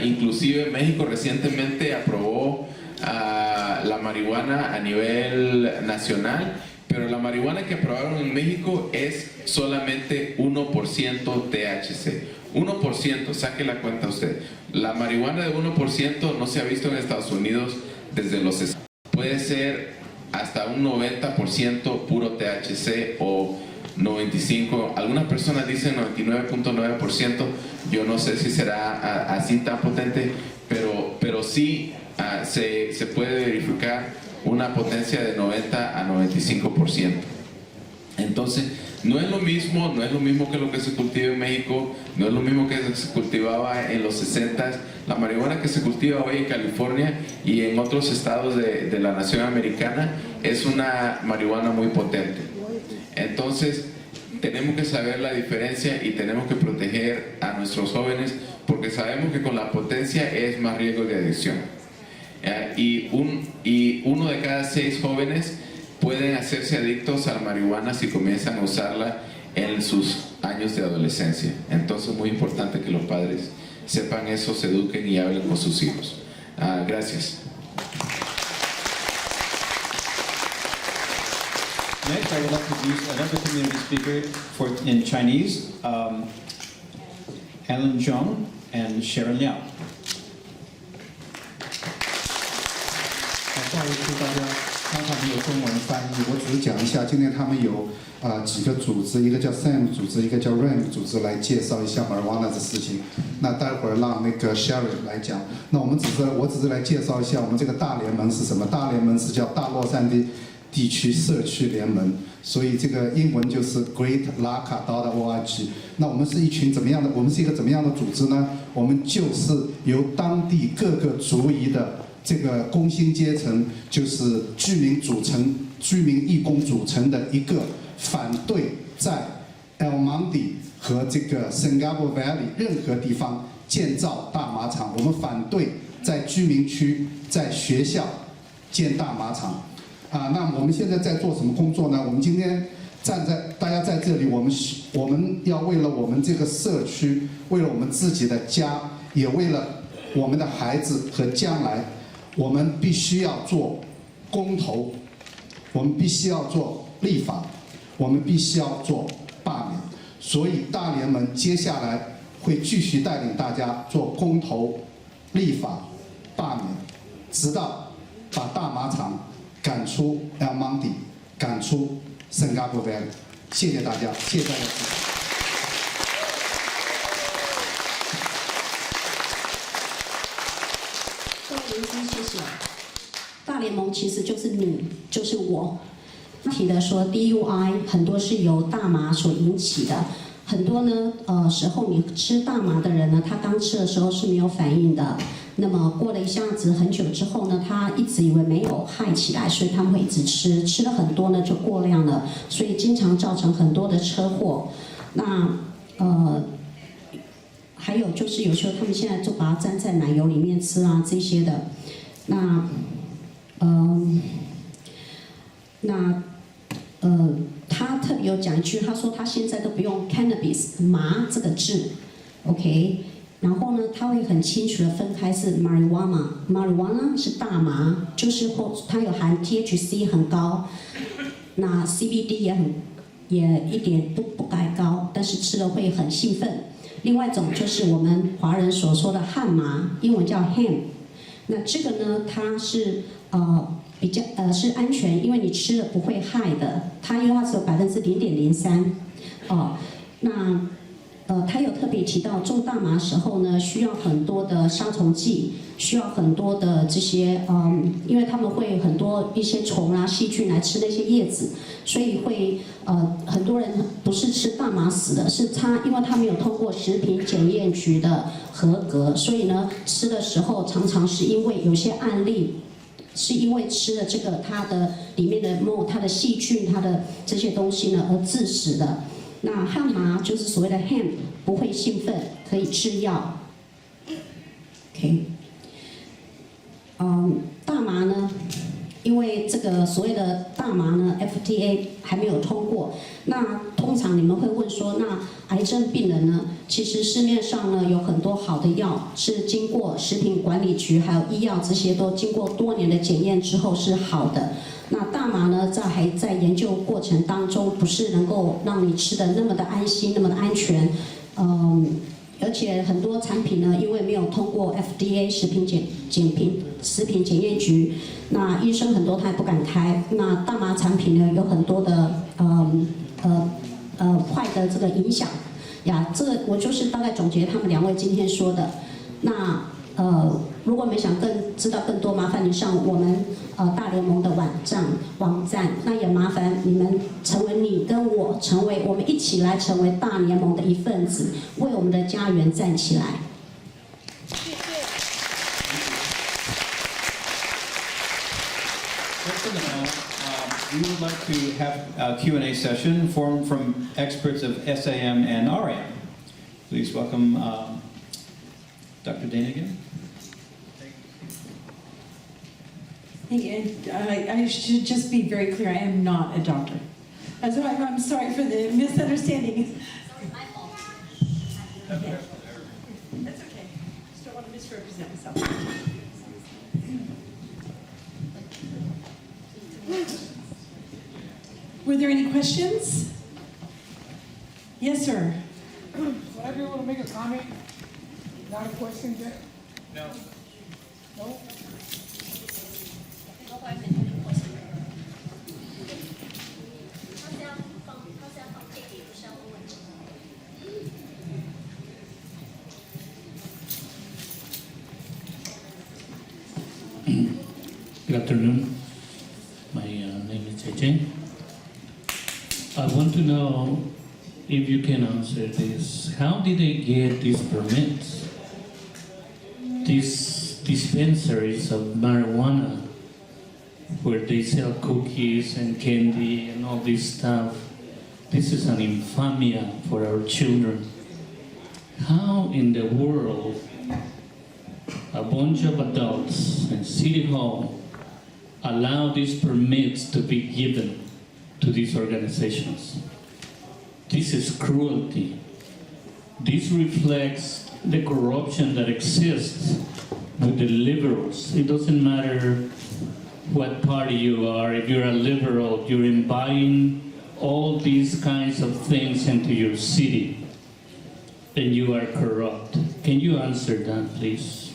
inclusive México recientemente aprobó la marihuana a nivel nacional, pero la marihuana que aprobaron en México es solamente 1% THC. 1%, saque la cuenta usted. La marihuana de 1% no se ha visto en Estados Unidos desde los 60. Puede ser hasta un 90% puro THC o 95%. Algunas personas dicen 99.9%. Yo no sé si será así tan potente, pero sí se puede verificar una potencia de 90 a 95%. Entonces, no es lo mismo que lo que se cultiva en México, no es lo mismo que se cultivaba en los 60. La marihuana que se cultiva hoy en California y en otros estados de la nación americana es una marihuana muy potente. Entonces, tenemos que saber la diferencia y tenemos que proteger a nuestros jóvenes porque sabemos que con la potencia es más riesgo de adicción. Y uno de cada 6 jóvenes pueden hacerse adictos a la marihuana si comienzan a usarla en sus años de adolescencia. Entonces es muy importante que los padres sepan eso, se eduquen y hablen con sus hijos. Gracias. Next, I would like to introduce another community speaker in Chinese, Alan Zhong and Sharon Liao. 不好意思，大家刚才没有中文翻译，我只是讲一下，今天他们有几个组织，一个叫 SAM 组织，一个叫 RAM 组织来介绍一下 marijuana 的事情。那待会儿让那个 Sharon 来讲。那我只是来介绍一下我们这个大联盟是什么？大联盟是叫大洛杉矶地区社区联盟，所以这个英文就是 GreatLACA.org。那我们是一群怎么样的？我们是一个怎么样的组织呢？我们就是由当地各个族裔的这个工薪阶层，就是居民义工组成的一个反对在 El Monte 和这个 Singapore Valley 任何地方建造大麻厂。我们反对在居民区、在学校建大麻厂。那我们现在在做什么工作呢？我们今天大家在这里，我们要为了我们这个社区，为了我们自己的家，也为了我们的孩子和将来，我们必须要做公投，我们必须要做立法，我们必须要做罢免。所以大联盟接下来会继续带领大家做公投、立法、罢免，直到把大麻厂赶出 El Monte， 赶出 Singapore Valley。谢谢大家，谢谢大家。各位邻居，谢谢。大联盟其实就是你，就是我。提的说 DUI 很多是由大麻所引起的，很多呢时候你吃大麻的人呢，他刚吃的时候是没有反应的，那么过了一下子很久之后呢，他一直以为没有害起来，所以他们会一直吃，吃了很多呢就过量了，所以经常造成很多的车祸。那还有就是有时候他们现在就把它沾在奶油里面吃啊这些的，他特别有讲一句，他说他现在都不用 cannabis 麻这个字 ，OK， 然后呢，他会很清楚的分开是 marijuana 是大麻，就是它有含 THC 很高，那 CBD 也一点不该高，但是吃了会很兴奋。另外一种就是我们华人所说的汉麻，英文叫 hemp， 那这个呢，它是比较是安全，因为你吃了不会害的。它因为它只有0.03%，他有特别提到种大麻的时候呢，需要很多的杀虫剂，需要很多的这些因为他们会很多一些虫啊细菌来吃那些叶子，所以会很多人不是吃大麻死的，是因为他没有通过食品检验局的合格，所以呢吃的时候常常是因为有些案例。是因为吃了这个它的里面的它的细菌、它的这些东西呢而致死的。那汉麻就是所谓的 hemp， 不会兴奋，可以制药。OK， 大麻呢，因为这个所谓的大麻呢 ，FDA 还没有通过。那通常你们会问说，那癌症病人呢？其实市面上呢有很多好的药，是经过食品管理局还有医药这些都经过多年的检验之后是好的。那大麻呢，还在研究过程当中，不是能够让你吃的那么的安心，那么的安全。而且很多产品呢，因为没有通过 FDA 食品检验局，那医生很多他也不敢开。那大麻产品呢，有很多的坏的这个影响呀。这个我就是大概总结他们两位今天说的。那如果你们想知道更多，麻烦你上我们大联盟的网站，那也麻烦你们你跟我我们一起来成为大联盟的一份子，为我们的家园站起来。谢谢。We would like to have a Q&A session formed from experts of SAM and RAM. Please welcome Dr. Dana again. I should just be very clear, I am not a doctor. So I'm sorry for the misunderstanding. Okay. That's okay. Just don't want to misrepresent myself. Were there any questions? Yes, sir. Would I be able to make a comment? Not a question yet? No. No? Good afternoon. My name is JJ. I want to know if you can answer this. How did they get these permits? These dispensaries of marijuana where they sell cookies and candy and all this stuff. This is an infamia for our children. How in the world a bunch of adults in City Hall allow these permits to be given to these organizations? This is cruelty. This reflects the corruption that exists with the liberals. It doesn't matter what party you are. If you're a liberal, you're inviting all these kinds of things into your city, and you are corrupt. Can you answer that, please?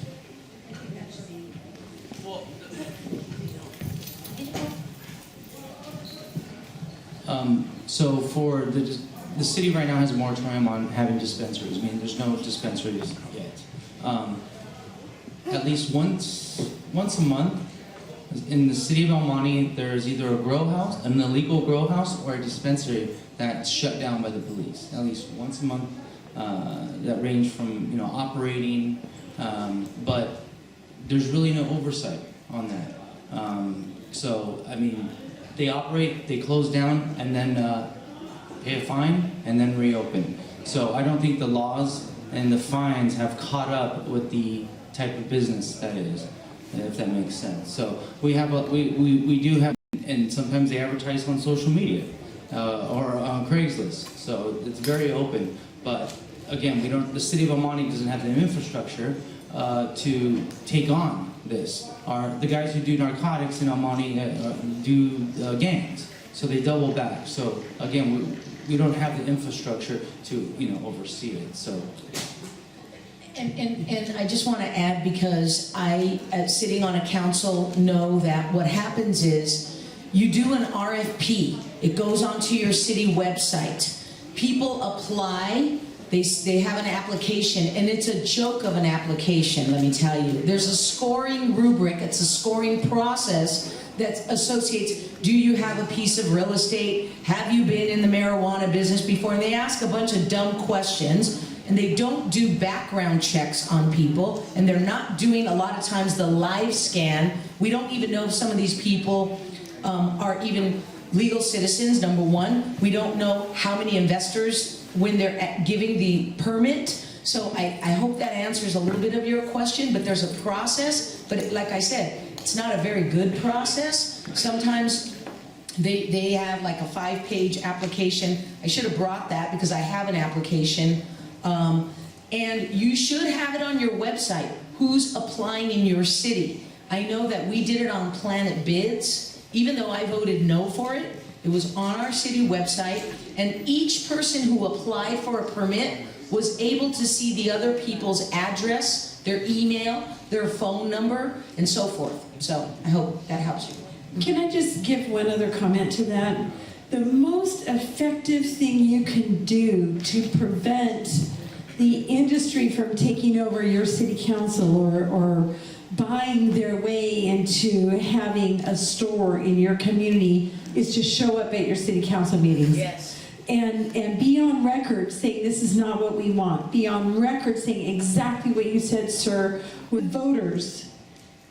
So for the city right now has a moratorium on having dispensaries. I mean, there's no dispensaries yet. At least once a month in the city of El Monte, there's either a grow house, an illegal grow house, or a dispensary that's shut down by the police. At least once a month. That range from operating, but there's really no oversight on that. So I mean, they operate, they close down, and then pay a fine, and then reopen. So I don't think the laws and the fines have caught up with the type of business that is, if that makes sense. So we have we do have, and sometimes they advertise on social media or on Craigslist. So it's very open. But again, the city of El Monte doesn't have the infrastructure to take on this. The guys who do narcotics in El Monte do gangs, so they double back. So again, we don't have the infrastructure to oversee it. So. And I just want to add, because I, sitting on a council, know that what happens is you do an RFP. It goes onto your city website. People apply, they have an application, and it's a joke of an application, let me tell you. There's a scoring rubric, it's a scoring process that associates, do you have a piece of real estate? Have you been in the marijuana business before? And they ask a bunch of dumb questions, and they don't do background checks on people, and they're not doing, a lot of times, the live scan. We don't even know if some of these people are even legal citizens, number one. We don't know how many investors when they're giving the permit. So I hope that answers a little bit of your question, but there's a process. But like I said, it's not a very good process. Sometimes they have like a 5-page application. I should have brought that because I have an application. And you should have it on your website, who's applying in your city. I know that we did it on Planet Bids. Even though I voted no for it, it was on our city website, and each person who applied for a permit was able to see the other people's address, their email, their phone number, and so forth. So I hope that helps you. Can I just give one other comment to that? The most effective thing you can do to prevent the industry from taking over your city council or buying their way into having a store in your community is to show up at your city council meetings. Yes. And be on record saying this is not what we want. Be on record saying exactly what you said, sir, with voters,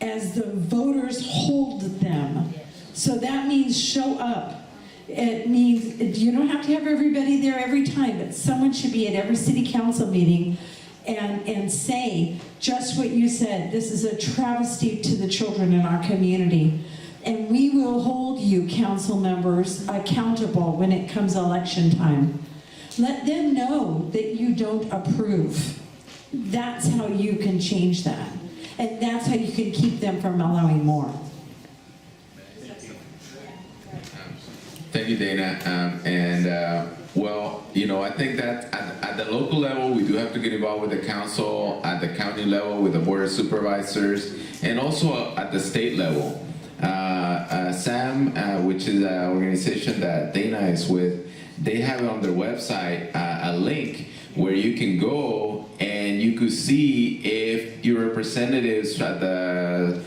as the voters hold them. So that means show up. It means you don't have to have everybody there every time, but someone should be at every city council meeting and say just what you said. This is a travesty to the children in our community. And we will hold you, council members, accountable when it comes election time. Let them know that you don't approve. That's how you can change that. And that's how you can keep them from allowing more. Thank you, Dana. Well, I think that at the local level, we do have to get involved with the council, at the county level, with the board of supervisors, and also at the state level. SAM, which is an organization that Dana is with, they have on their website a link where you can go and you could see if your representatives at the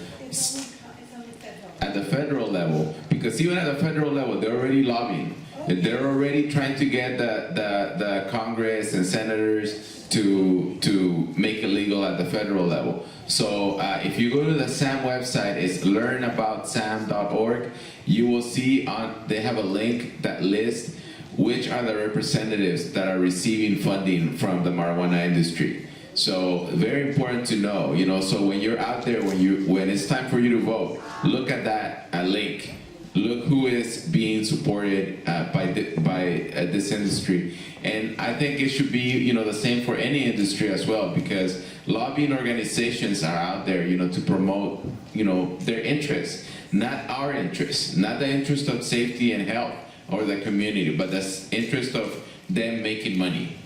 federal level, because even at the federal level, they're already lobbying. They're already trying to get the Congress and senators to make it legal at the federal level. So if you go to the SAM website, it's learnaboutsam.org. You will see they have a link that lists which are the representatives that are receiving funding from the marijuana industry. So very important to know, you know, so when you're out there, when it's time for you to vote, look at that link. Look who is being supported by this industry. And I think it should be, you know, the same for any industry as well, because lobbying organizations are out there, you know, to promote, you know, their interests, not our interests, not the interest of safety and health or the community, but the interest of them making money.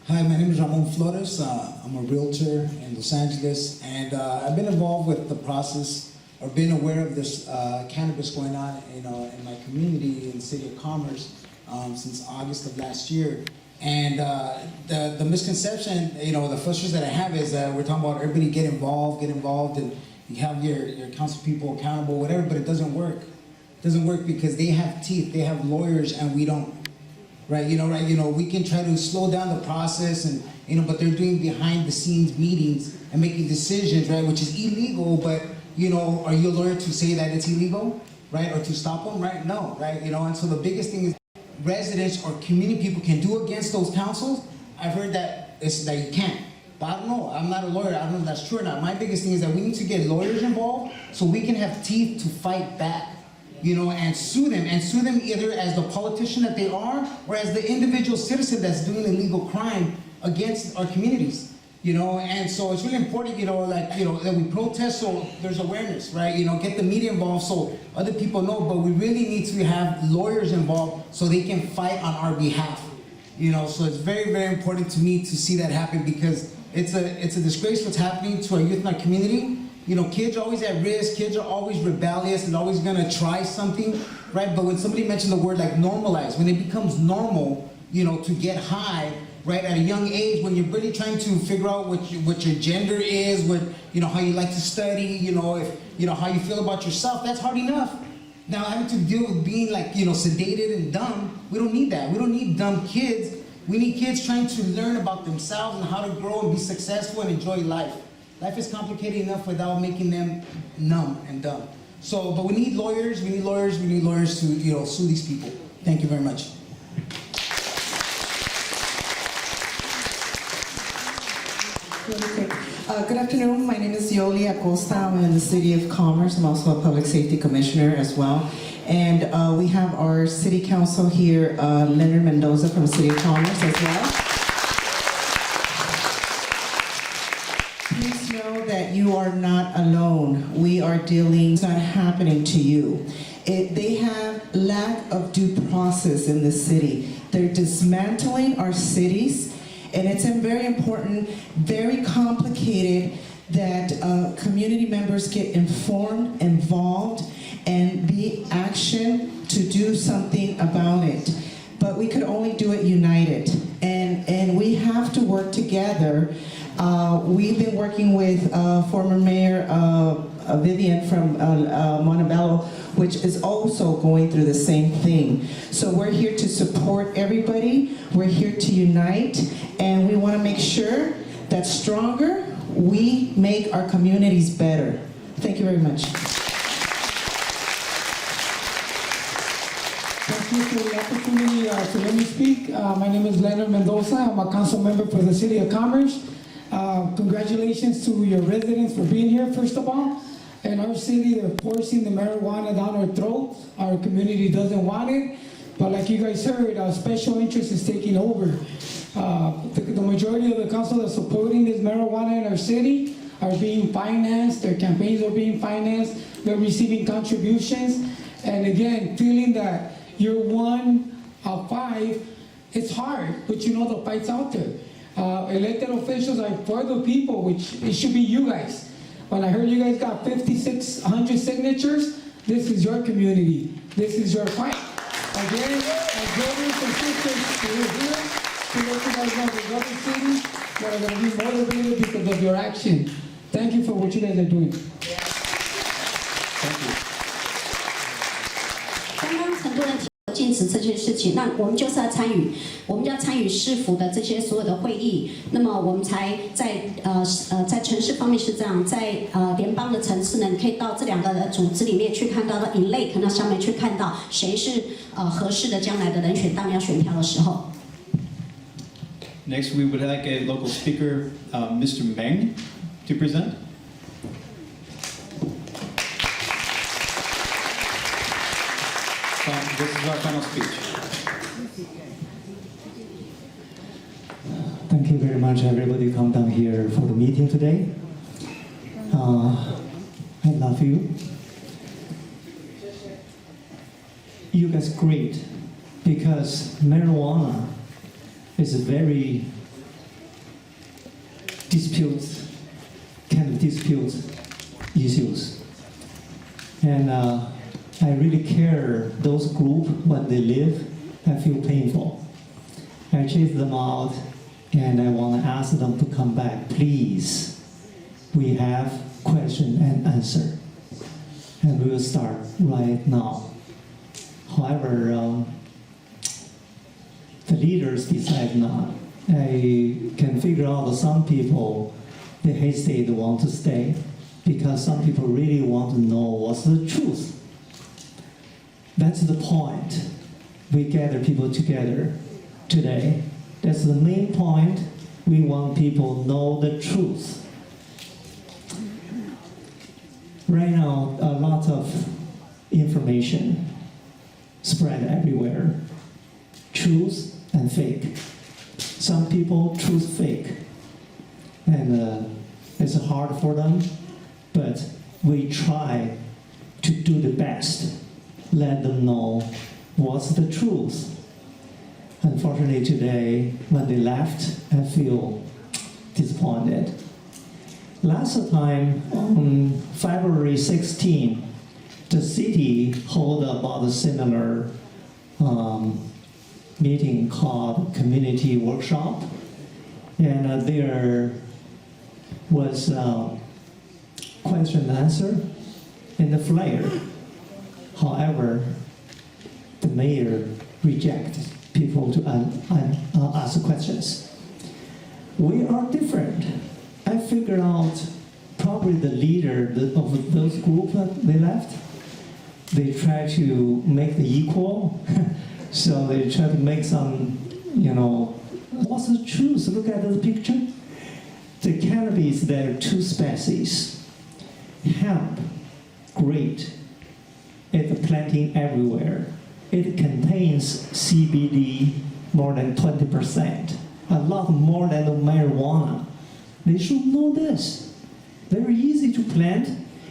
Hi, my name is Ramon Flores. I'm a realtor in Los Angeles, and I've been involved with the process, or been aware of this cannabis going on, you know, in my community in the city of Commerce since August of last year. And the misconception, you know, the frustration that I have is that we're talking about everybody get involved, and you have your council people accountable, whatever, but it doesn't work. It doesn't work because they have teeth, they have lawyers, and we don't. Right, you know, we can try to slow down the process, and you know, but they're doing behind the scenes meetings and making decisions, right, which is illegal. But you know, are you a lawyer to say that it's illegal, right, or to stop them, right? No, right, you know. And so the biggest thing is residents or community people can do against those councils. I've heard that that you can't, but I don't know. I'm not a lawyer. I don't know if that's true or not. My biggest thing is that we need to get lawyers involved so we can have teeth to fight back. You know, and sue them either as the politician that they are, or as the individual citizen that's doing illegal crime against our communities. You know, and so it's really important, you know, like, you know, that we protest so there's awareness, right? You know, get the media involved so other people know, but we really need to have lawyers involved so they can fight on our behalf. You know, so it's very, very important to me to see that happen, because it's a disgrace what's happening to our youth in our community. You know, kids are always at risk, kids are always rebellious and always gonna try something, right? But when somebody mentioned the word like normalize, when it becomes normal, you know, to get high, right, at a young age, when you're really trying to figure out what your gender is, what, you know, how you like to study, you know, if, you know, how you feel about yourself, that's hard enough. Now having to deal with being like, you know, sedated and dumb, we don't need that. We don't need dumb kids. We need kids trying to learn about themselves and how to grow and be successful and enjoy life. Life is complicated enough without making them numb and dumb. So, but we need lawyers to, you know, sue these people. Thank you very much. Good afternoon. My name is Yoli Acosta. I'm in the City of Commerce. I'm also a Public Safety Commissioner as well. And we have our City Council here, Leonard Mendoza from the City of Commerce as well. Please know that you are not alone. We are dealing, it's not happening to you. They have lack of due process in the city. They're dismantling our cities. And it's very important, very complicated that community members get informed, involved, and be action to do something about it. But we could only do it united. And we have to work together. We've been working with former Mayor Vivian from Montebello, which is also going through the same thing. So we're here to support everybody. We're here to unite, and we want to make sure that stronger, we make our communities better. Thank you very much. Thank you for the opportunity to let me speak. My name is Leonard Mendoza. I'm a council member for the City of Commerce. Congratulations to your residents for being here, first of all. In our city, they're forcing the marijuana down our throat. Our community doesn't want it. But like you guys heard, special interest is taking over. The majority of the council that's supporting this marijuana in our city are being financed. Their campaigns are being financed. They're receiving contributions. And again, feeling that you're one of five, it's hard, but you know the fight's out there. Elected officials are for the people, which it should be you guys. When I heard you guys got 5,600 signatures, this is your community. This is your fight. Again, as brothers and sisters, we're here to let you guys know there's other cities that are going to be motivated because of your action. Thank you for what you guys are doing. Thank you. 禁止这件事情，那我们就是要参与，我们要参与市府的这些所有的会议，那么我们才在城市方面是这样，在联邦的层次呢，你可以到这2个组织里面去看到的 elect 那上面去看到谁是合适的将来的人选，当要选票的时候。Next, we would like a local speaker, Mr. Meng, to present. This is our final speech. Thank you very much, everybody come down here for the meeting today. I love you. You guys great because marijuana is a very kind of dispute issues. And I really care those group when they live, I feel painful. I chase them out and I want to ask them to come back. Please, we have question and answer. And we will start right now. However, the leaders decide not. I can figure out that some people, they hesitate, want to stay because some people really want to know what's the truth. That's the point. We gather people together today. That's the main point. We want people to know the truth. Right now, a lot of information spread everywhere. Truth and fake. Some people choose fake. And it's hard for them, but we try to do the best. Let them know what's the truth. Unfortunately today, when they left, I feel disappointed. Last time, on February 16, the city held about a similar meeting called Community Workshop. And there was question and answer in the flyer. However, the mayor rejected people to ask questions. We are different. I figured out probably the leader of those group they left. They try to make the equal, so they try to make some, what's the truth? Look at the picture. The cannabis, there are 2 species. Hemp, great. It's planting everywhere. It contains CBD more than 20%, a lot more than the marijuana. They should know this. Very easy to plant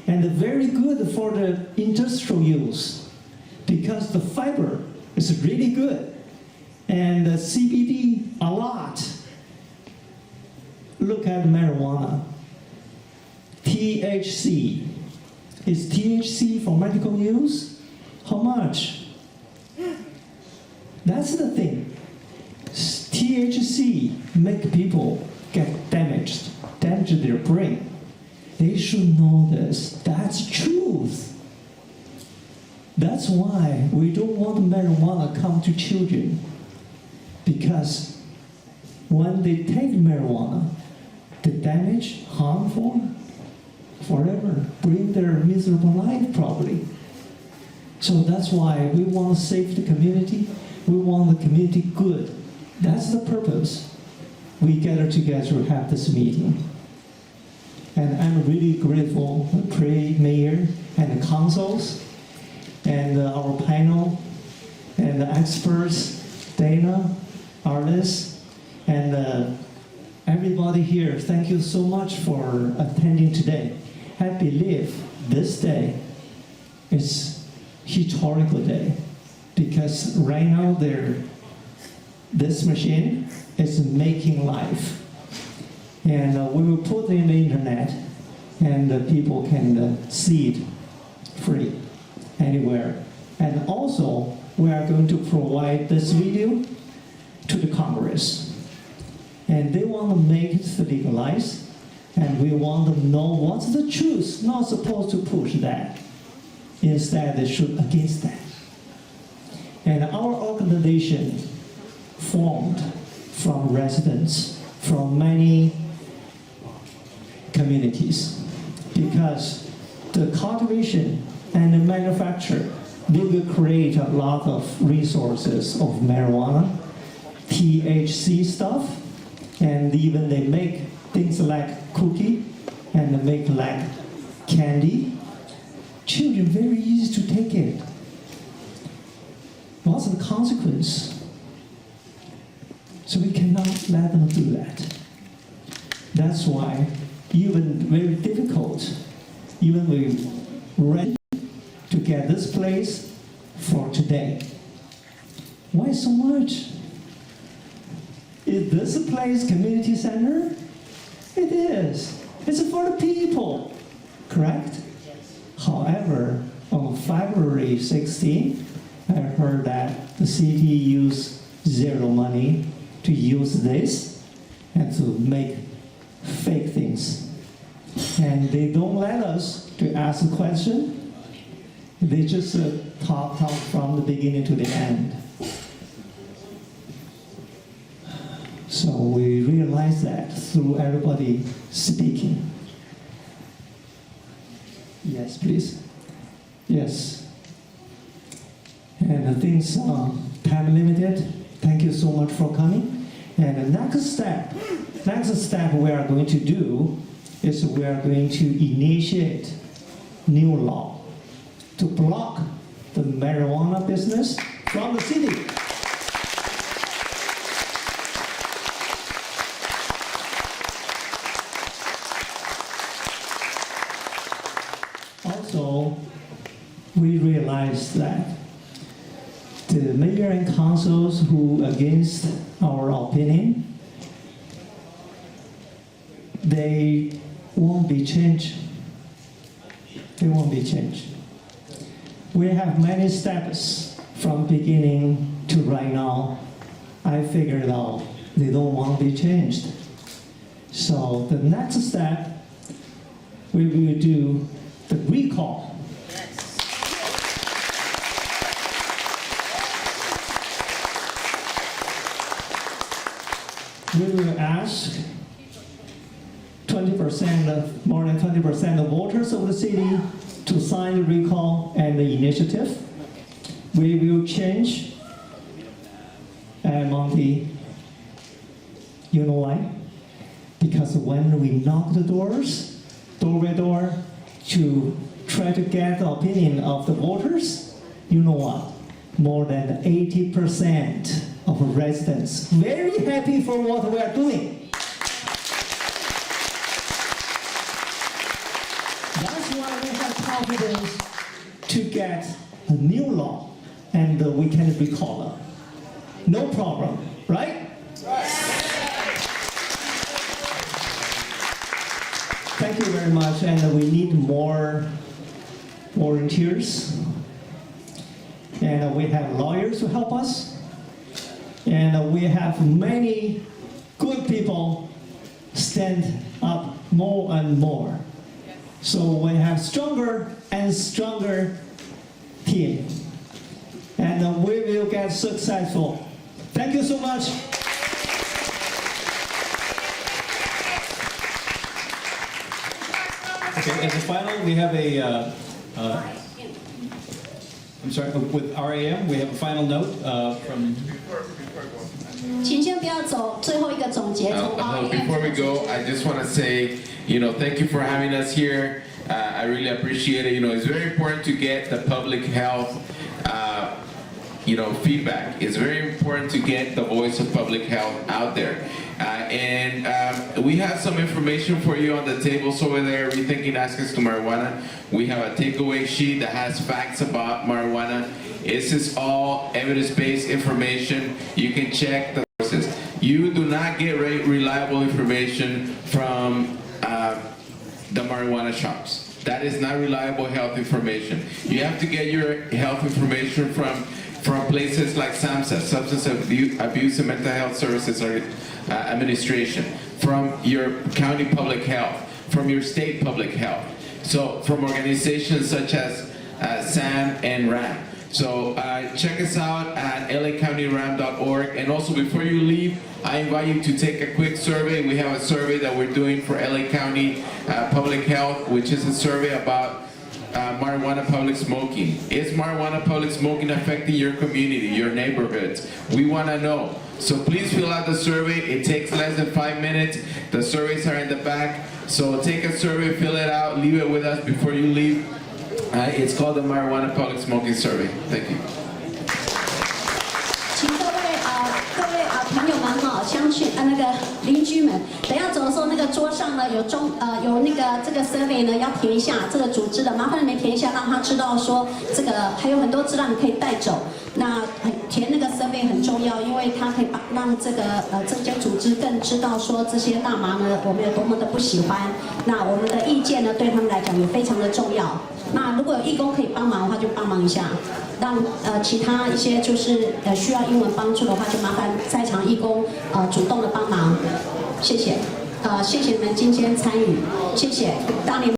and very good for the industrial use because the fiber is really good and the CBD a lot. Look at marijuana. THC. Is THC for medical use? How much? That's the thing. THC make people get damage their brain. They should know this. That's truth. That's why we don't want marijuana come to children. Because when they take marijuana, the damage, harmful, forever, bring their miserable life probably. So that's why we want to save the community. We want the community good. That's the purpose. We gather together to have this meeting. And I'm really grateful to the mayor and the councils and our panel and the experts, Dana, Arliss, and everybody here. Thank you so much for attending today. I believe this day is historical day because right now this machine is making life. And we will put it in the internet and people can see it free anywhere. And also, we are going to provide this video to the Congress. And they want to make it legalized. And we want them to know what's the truth, not supposed to push that. Instead, they should against that. And our organization formed from residents from many communities, because the cultivation and the manufacture, they will create a lot of resources of marijuana, THC stuff, and even they make things like cookie and they make like candy. Children very easy to take it. What's the consequence? So we cannot let them do that. That's why even very difficult, even we ready to get this place for today. Why so much? Is this a place community center? It is. It's for the people, correct? However, on February 16, I heard that the city used zero money to use this and to make fake things. And they don't let us to ask a question. They just talk from the beginning to the end. So we realize that through everybody speaking. Yes, please. Yes. And the things are time limited. Thank you so much for coming. And the next step we are going to do is we are going to initiate new law to block the marijuana business from the city. Also, we realize that the mayor and councils who against our opinion, they won't be changed. They won't be changed. We have many steps from beginning to right now. I figured out they don't want to be changed. So the next step, we will do the recall. We will ask 20% more than 20% of voters of the city to sign the recall and the initiative. We will change Monty. You know why? Because when we knock the doors, door by door, to try to get the opinion of the voters, you know what? More than 80% of residents very happy for what we are doing. That's why we have confidence to get a new law and we can recall it. No problem, right? Thank you very much, and we need more volunteers. And we have lawyers to help us. And we have many good people stand up more and more. So we have stronger and stronger team. And we will get successful. Thank you so much. Okay, as a final, we have a, I'm sorry, with RAM, we have a final note from... Before we go, I just want to say, thank you for having us here. I really appreciate it. It's very important to get the public health, feedback. It's very important to get the voice of public health out there. And we have some information for you on the tables over there, Rethinking Access to Marijuana. We have a takeaway sheet that has facts about marijuana. This is all evidence-based information. You can check the sources. You do not get reliable information from the marijuana shops. That is not reliable health information. You have to get your health information from places like SAMHSA, Substance Abuse and Mental Health Services Administration, from your county public health, from your state public health, so from organizations such as SAM and RAM. So check us out at lacountyram.org. And also before you leave, I invite you to take a quick survey. We have a survey that we're doing for LA County Public Health, which is a survey about marijuana public smoking. Is marijuana public smoking affecting your community, your neighborhoods? We want to know. So please fill out the survey. It takes less than 5 minutes. The surveys are in the back. So take a survey, fill it out, leave it with us before you leave. It's called the Marijuana Public Smoking Survey. Thank you. 请各位朋友们哈，乡亲那个邻居们，等一下走的时候，那个桌上呢有那个这个 survey 呢要填一下这个组织的，麻烦你们填一下，让他知道说这个还有很多资料你可以带走。那填那个 survey 很重要，因为它可以让这个这些组织更知道说这些大麻呢我们有多么的不喜欢。那我们的意见呢对他们来讲也非常的重要。那如果有义工可以帮忙的话，就帮忙一下。让其他一些就是需要英文帮助的话，就麻烦在场义工主动的帮忙，谢谢。谢谢你们今天参与，谢谢。当你们